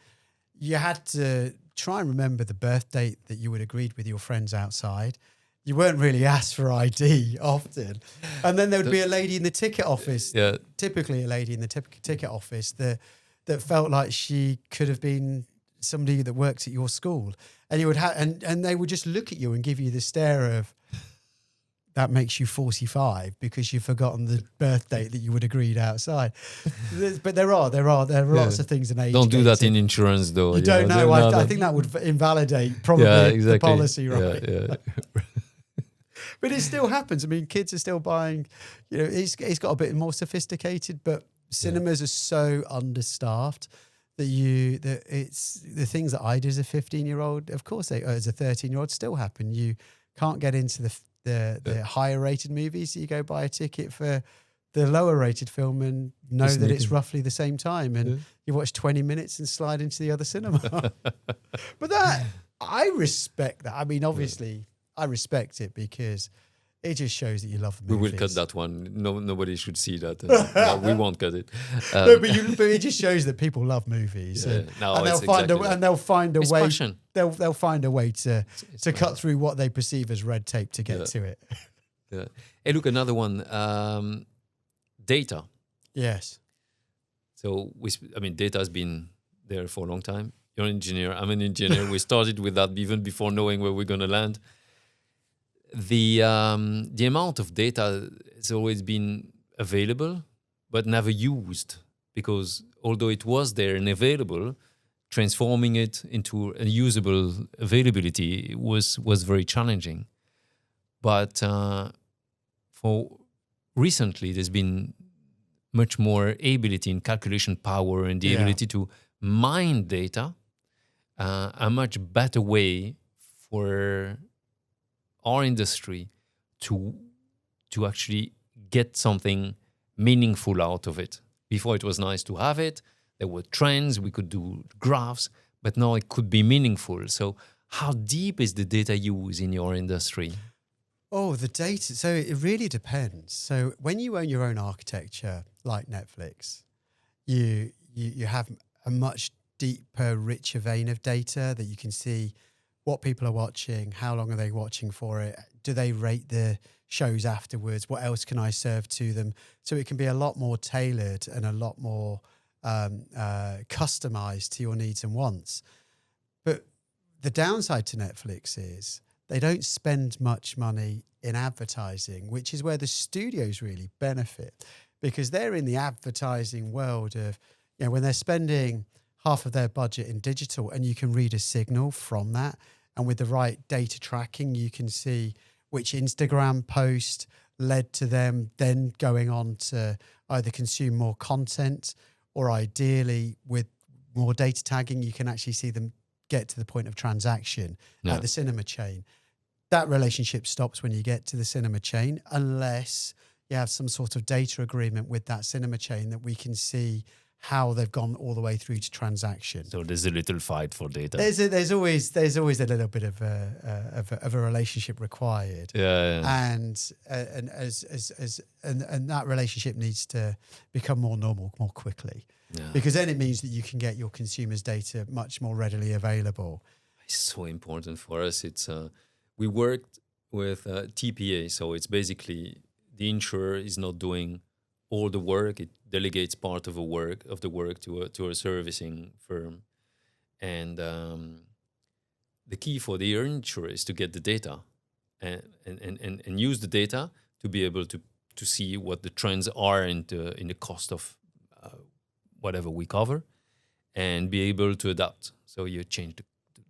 you had to try and remember the birth date that you had agreed with your friends outside. You weren't really asked for ID often. And then there would be a lady in the ticket office, typically a lady in the ticket office that felt like she could have been somebody that works at your school. And you would and they would just look at you and give you the stare of, that makes you 45 because you've forgotten the birth date that you would agreed outside. But there are lots of things in age. Don't do that in insurance, though. You don't know. I think that would invalidate probably the policy, right? Yeah. But it still happens. I mean, kids are still buying. It's got a bit more sophisticated, but cinemas are so understaffed that it's the things that I did as a 15-year-old. Of course, as a 13-year-old, still happen. You can't get into the higher rated movies. You go buy a ticket for the lower rated film and know that it's roughly the same time, and you watch 20 minutes and slide into the other cinema. But I respect that. I mean, obviously I respect it because it just shows that you love the movies. We will cut that one. No, nobody should see that. No, we won't cut it. No, but it just shows that people love movies, and they'll find a way. Passion. They'll find a way to cut through what they perceive as red tape to get to it. Yeah. Hey, look, another one. Data. Yes. So data has been there for a long time. You're an engineer. I'm an engineer. We started with that even before knowing where we're going to land. The amount of data has always been available, but never used, because although it was there and available, transforming it into a usable availability was very challenging. But for recently, there's been much more ability in calculation power and the ability to mine data, a much better way for our industry to actually get something meaningful out of it. Before it was nice to have it. There were trends, we could do graphs, but now it could be meaningful. So how deep is the data use in your industry? Oh, the data. So it really depends. So when you own your own architecture, like Netflix, you have a much deeper, richer vein of data that you can see what people are watching, how long are they watching for it, do they rate the shows afterwards, what else can I serve to them? So it can be a lot more tailored and a lot more customized to your needs and wants. But the downside to Netflix is they don't spend much money in advertising, which is where the studios really benefit, because they're in the advertising world of, when they're spending half of their budget in digital, and you can read a signal from that. And with the right data tracking, you can see which Instagram post led to them then going on to either consume more content, or ideally with more data tagging, you can actually see them get to the point of transaction at the cinema chain. That relationship stops when you get to the cinema chain, unless you have some sort of data agreement with that cinema chain that we can see how they've gone all the way through to transaction. So there's a little fight for data. There's always a little bit of a relationship required. And that relationship needs to become more normal more quickly. Because then it means that you can get your consumers' data much more readily available. It's so important for us. It's we worked with TPA, so it's basically the insurer is not doing all the work; it delegates part of the work to a servicing firm, and the key for the insurer is to get the data and use the data to be able to see what the trends are in the cost of whatever we cover, and be able to adapt. So you change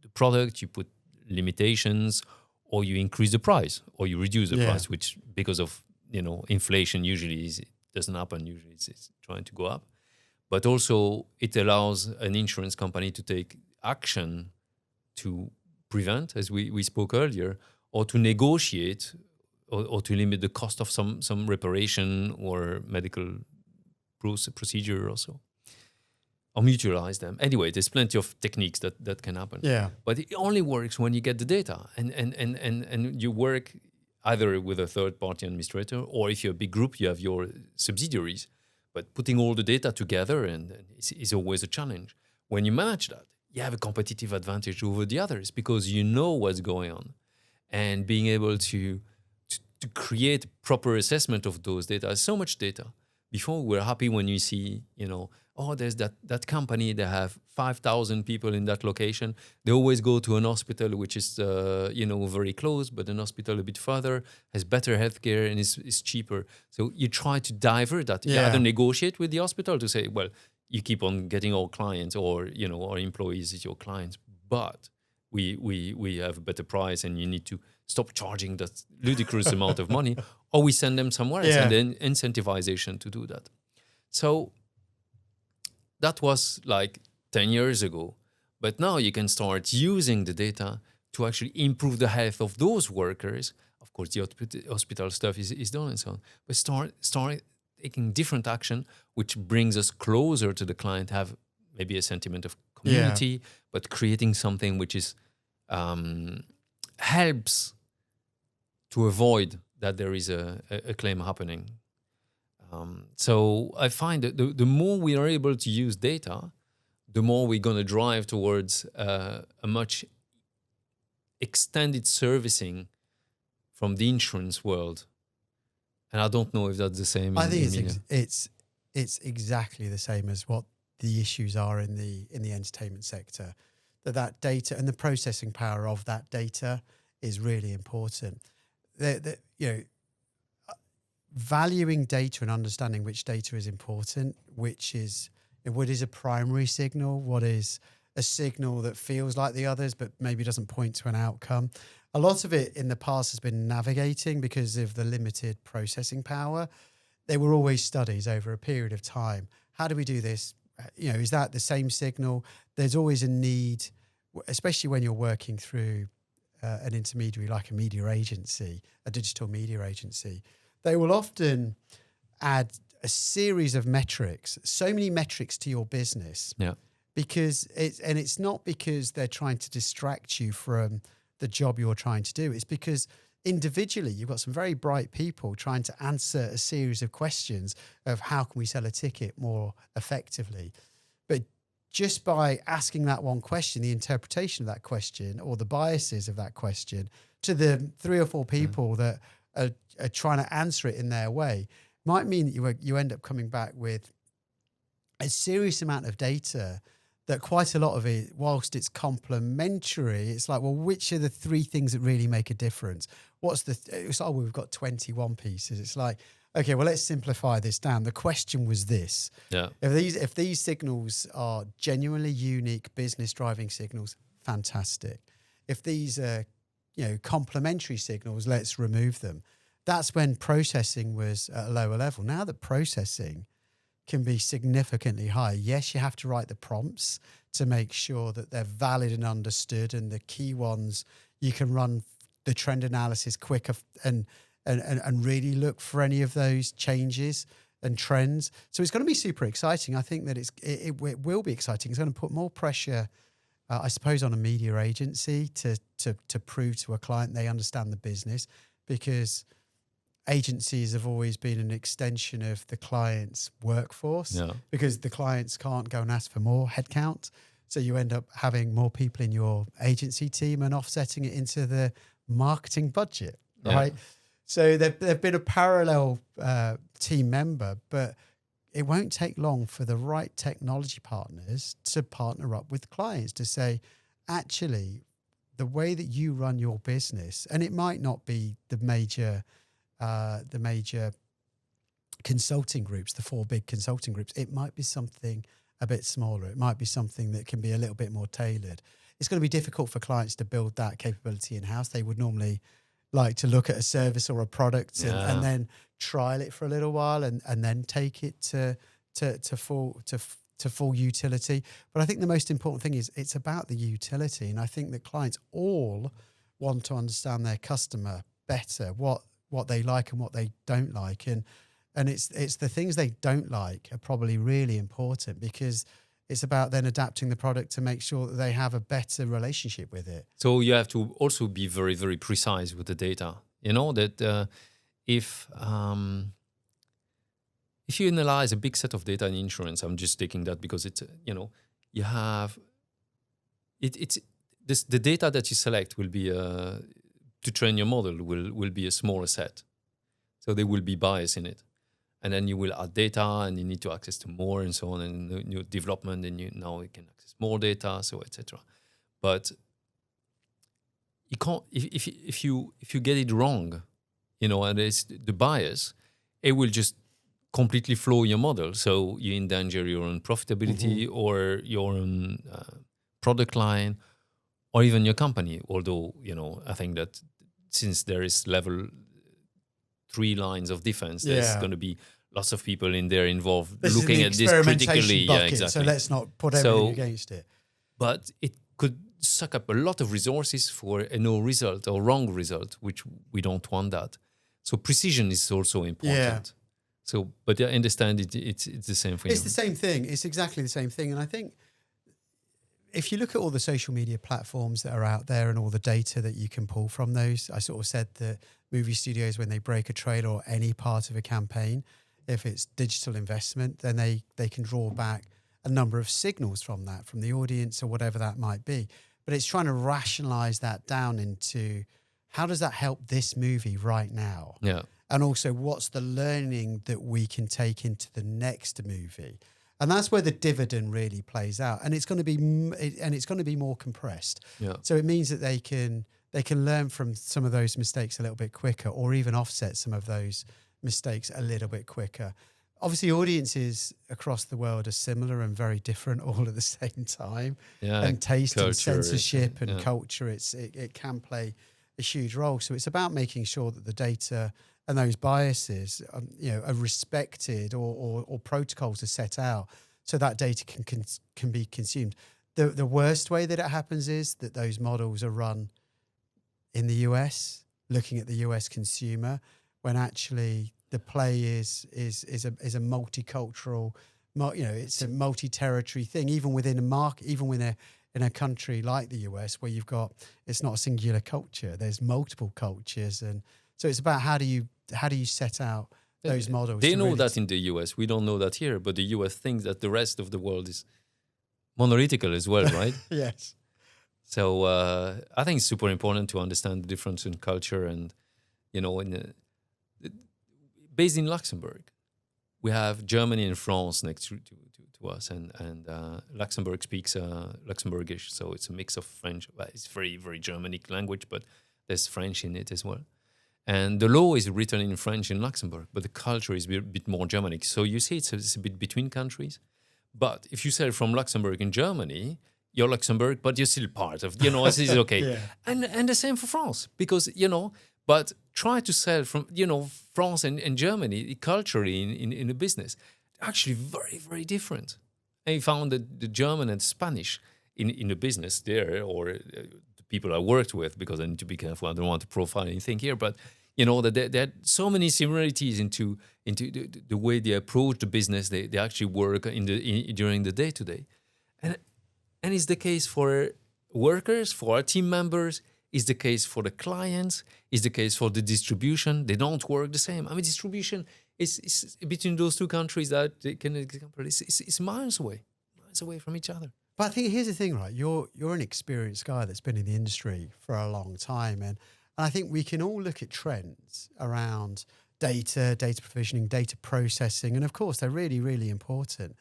the product, you put limitations, or you increase the price, or you reduce the price, which because of inflation usually it doesn't happen. Usually it's trying to go up, but also it allows an insurance company to take action to prevent, as we spoke earlier, or to negotiate, or to limit the cost of some reparation or medical procedure also. Or mutualize them. Anyway, there's plenty of techniques that can happen. But it only works when you get the data and you work either with a third-party administrator, or if you're a big group, you have your subsidiaries. But putting all the data together is always a challenge. When you manage that, you have a competitive advantage over the others because you know what's going on. And being able to create proper assessment of those data, so much data. Before, we're happy when you see, there's that company, they have 5,000 people in that location. They always go to an hospital which is, very close, but an hospital a bit further, has better healthcare and is cheaper. So you try to divert that. You either negotiate with the hospital to say, well, you keep on getting our clients, or, our employees is your clients, but we have a better price and you need to stop charging that ludicrous amount of money, or we send them somewhere else, and then incentivization to do that. So that was like 10 years ago. But now you can start using the data to actually improve the health of those workers. Of course, the hospital stuff is done and so on. But start taking different action, which brings us closer to the client, have maybe a sentiment of community, but creating something which is helps to avoid that there is a claim happening. So I find that the more we are able to use data, the more we're going to drive towards a much extended servicing from the insurance world. And I don't know if that's the same. I think it's exactly the same as what the issues are in the entertainment sector. That data and the processing power of that data is really important. Valuing data and understanding which data is important, what is a primary signal, what is a signal that feels like the others but maybe doesn't point to an outcome. A lot of it in the past has been navigating because of the limited processing power. There were always studies over a period of time. How do we do this? Is that the same signal? There's always a need, especially when you're working through an intermediary like a media agency, a digital media agency. they will often add a series of metrics, so many metrics to your business. Yeah. Because it's not because they're trying to distract you from the job you're trying to do. It's because individually you've got some very bright people trying to answer a series of questions of how can we sell a ticket more effectively. But just by asking that one question, the interpretation of that question or the biases of that question to the 3 or 4 people that are trying to answer it in their way might mean that you end up coming back with a serious amount of data that quite a lot of it, whilst it's complementary, it's like, well, which are the 3 things that really make a difference? It's like, we've got 21 pieces. It's like, okay, well, let's simplify this down. The question was this. Yeah. If these signals are genuinely unique business driving signals, fantastic. If these are, complementary signals, let's remove them. That's when processing was at a lower level. Now that processing can be significantly higher. Yes, you have to write the prompts to make sure that they're valid and understood, and the key ones you can run the trend analysis quicker and really look for any of those changes and trends. So it's going to be super exciting. I think that it will be exciting. It's going to put more pressure, I suppose, on a media agency to prove to a client they understand the business, because agencies have always been an extension of the client's workforce, because the clients can't go and ask for more headcount. So you end up having more people in your agency team and offsetting it into the marketing budget, right? Yeah. So they've been a parallel team member, but it won't take long for the right technology partners to partner up with clients to say, actually, the way that you run your business, and it might not be the major consulting groups, the 4 big consulting groups. It might be something a bit smaller. It might be something that can be a little bit more tailored. It's going to be difficult for clients to build that capability in-house. They would normally like to look at a service or a product and then trial it for a little while and then take it to full utility. But I think the most important thing is it's about the utility. And I think that clients all want to understand their customer better, what they like and what they don't like. And it's the things they don't like are probably really important, because it's about then adapting the product to make sure that they have a better relationship with it. So you have to also be very, very precise with the data. That if you analyze a big set of data in insurance, I'm just taking that because it's, you have, the data that you select will be, to train your model will be a smaller set. So there will be bias in it. And then you will add data and you need to access to more and so on, and new development, and now you can access more data, so etc. But you can't, if you get it wrong, and it's the bias, it will just completely flow your model. So you endanger your own profitability or your own product line, or even your company. Although, I think that since there is level 3 lines of defense, there's going to be lots of people in there involved looking at this critically. Bucket, exactly. So let's not put everything against it. But it could suck up a lot of resources for a no result or wrong result, which we don't want that. So precision is also important. Yeah. So, but I understand it's the same thing. It's the same thing. It's exactly the same thing. And I think if you look at all the social media platforms that are out there and all the data that you can pull from those, I sort of said that movie studios, when they break a trailer or any part of a campaign, if it's digital investment, then they can draw back a number of signals from that, from the audience or whatever that might be. But it's trying to rationalize that down into how does that help this movie right now? Yeah. And also what's the learning that we can take into the next movie? And that's where the dividend really plays out. And it's going to be more compressed. Yeah. So it means that they can learn from some of those mistakes a little bit quicker, or even offset some of those mistakes a little bit quicker. Obviously, audiences across the world are similar and very different all at the same time. Yeah, and taste culture, and censorship and culture, it can play a huge role. So it's about making sure that the data and those biases, are respected, or protocols are set out so that data can be consumed. The worst way that it happens is that those models are run in the US, looking at the US consumer, when actually the play is a multicultural, it's a multi-territory thing, even within a market, even in a country like the US, where it's not a singular culture. There's multiple cultures, and so it's about how do you set out those models. They know that in the US. We don't know that here, but the US thinks that the rest of the world is monolithical as well, right? Yes. So I think it's super important to understand the difference in culture, and based in Luxembourg, we have Germany and France next to us, and Luxembourg speaks Luxembourgish, so it's a mix of French. Well, it's very, very Germanic language, but there's French in it as well. And the law is written in French in Luxembourg, but the culture is a bit more Germanic. So you see it's a bit between countries. But if you sell from Luxembourg in Germany, you're Luxembourg, but you're still part of, this is okay. Yeah. And the same for France, because, but try to sell from, France and Germany culturally in a business, actually very, very different. And you found that the German and Spanish in the business there, or the people I worked with, because I need to be careful, I don't want to profile anything here, but that there are so many similarities into the way they approach the business. They actually work during the day to day, and it's the case for workers, for our team members. It's the case for the clients. It's the case for the distribution. They don't work the same. I mean, distribution is between those two countries that they can example. It's miles away from each other. But I think here's the thing, right? You're an experienced guy that's been in the industry for a long time, and I think we can all look at trends around data provisioning, data processing, and of course they're really, really important.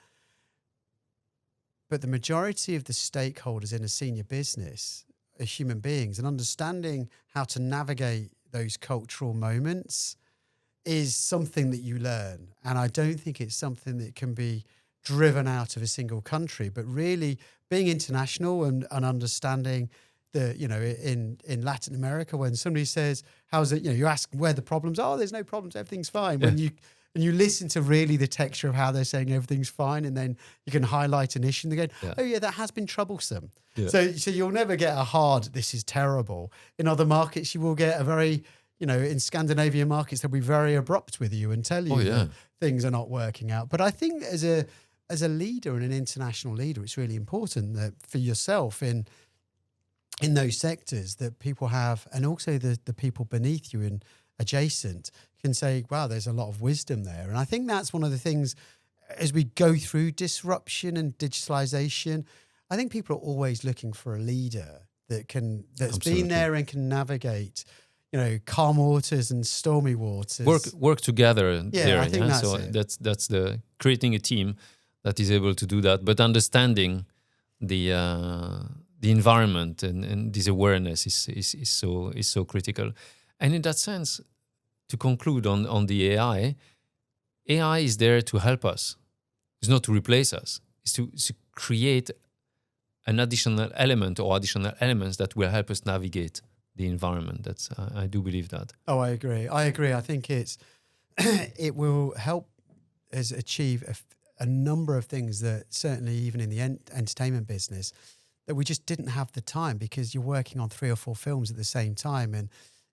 But the majority of the stakeholders in a senior business are human beings, and understanding how to navigate those cultural moments is something that you learn. And I don't think it's something that can be driven out of a single country, but really being international and understanding in Latin America, when somebody says, how's it, you ask where the problems are, there's no problems, everything's fine. Yeah. When you listen to really the texture of how they're saying everything's fine, and then you can highlight an issue and they go, oh yeah, that has been troublesome. Yeah. So you'll never get a hard, this is terrible. In other markets, you will get a very, in Scandinavian markets, they'll be very abrupt with you and tell you that things are not working out. But I think as a leader and an international leader, it's really important that for yourself in those sectors that people have, and also the people beneath you and adjacent can say, wow, there's a lot of wisdom there. And I think that's one of the things as we go through disruption and digitalization, I think people are always looking for a leader that's Absolutely. been there and can navigate, calm waters and stormy waters. Work together. Yeah, I think that's so it. That's the creating a team that is able to do that, but understanding the environment and this awareness is so critical. And in that sense, to conclude on the AI is there to help us. It's not to replace us. It's to create an additional element or additional elements that will help us navigate the environment. I do believe that. Oh, I agree. I think it will help us achieve a number of things that certainly even in the entertainment business that we just didn't have the time, because you're working on 3 or 4 films at the same time,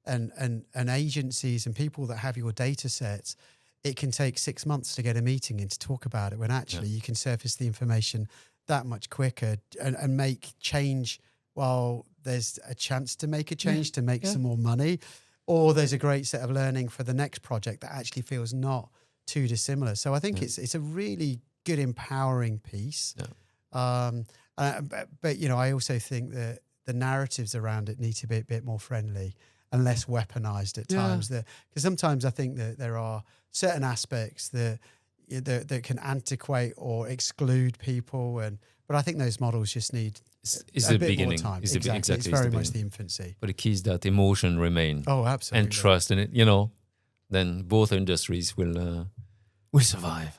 and agencies and people that have your data sets, it can take 6 months to get a meeting in to talk about it, when actually you can surface the information that much quicker and make change while there's a chance to make a change to make some more money, or there's a great set of learning for the next project that actually feels not too dissimilar. So I think it's a really good empowering piece. But I also think that the narratives around it need to be a bit more friendly and less weaponized at times. Because sometimes I think that there are certain aspects that can antiquate or exclude people, but I think those models just need a bit more time. Exactly. It's very much the infancy. But the key is that emotion remain. Oh, absolutely. And trust in it. Then both industries will survive.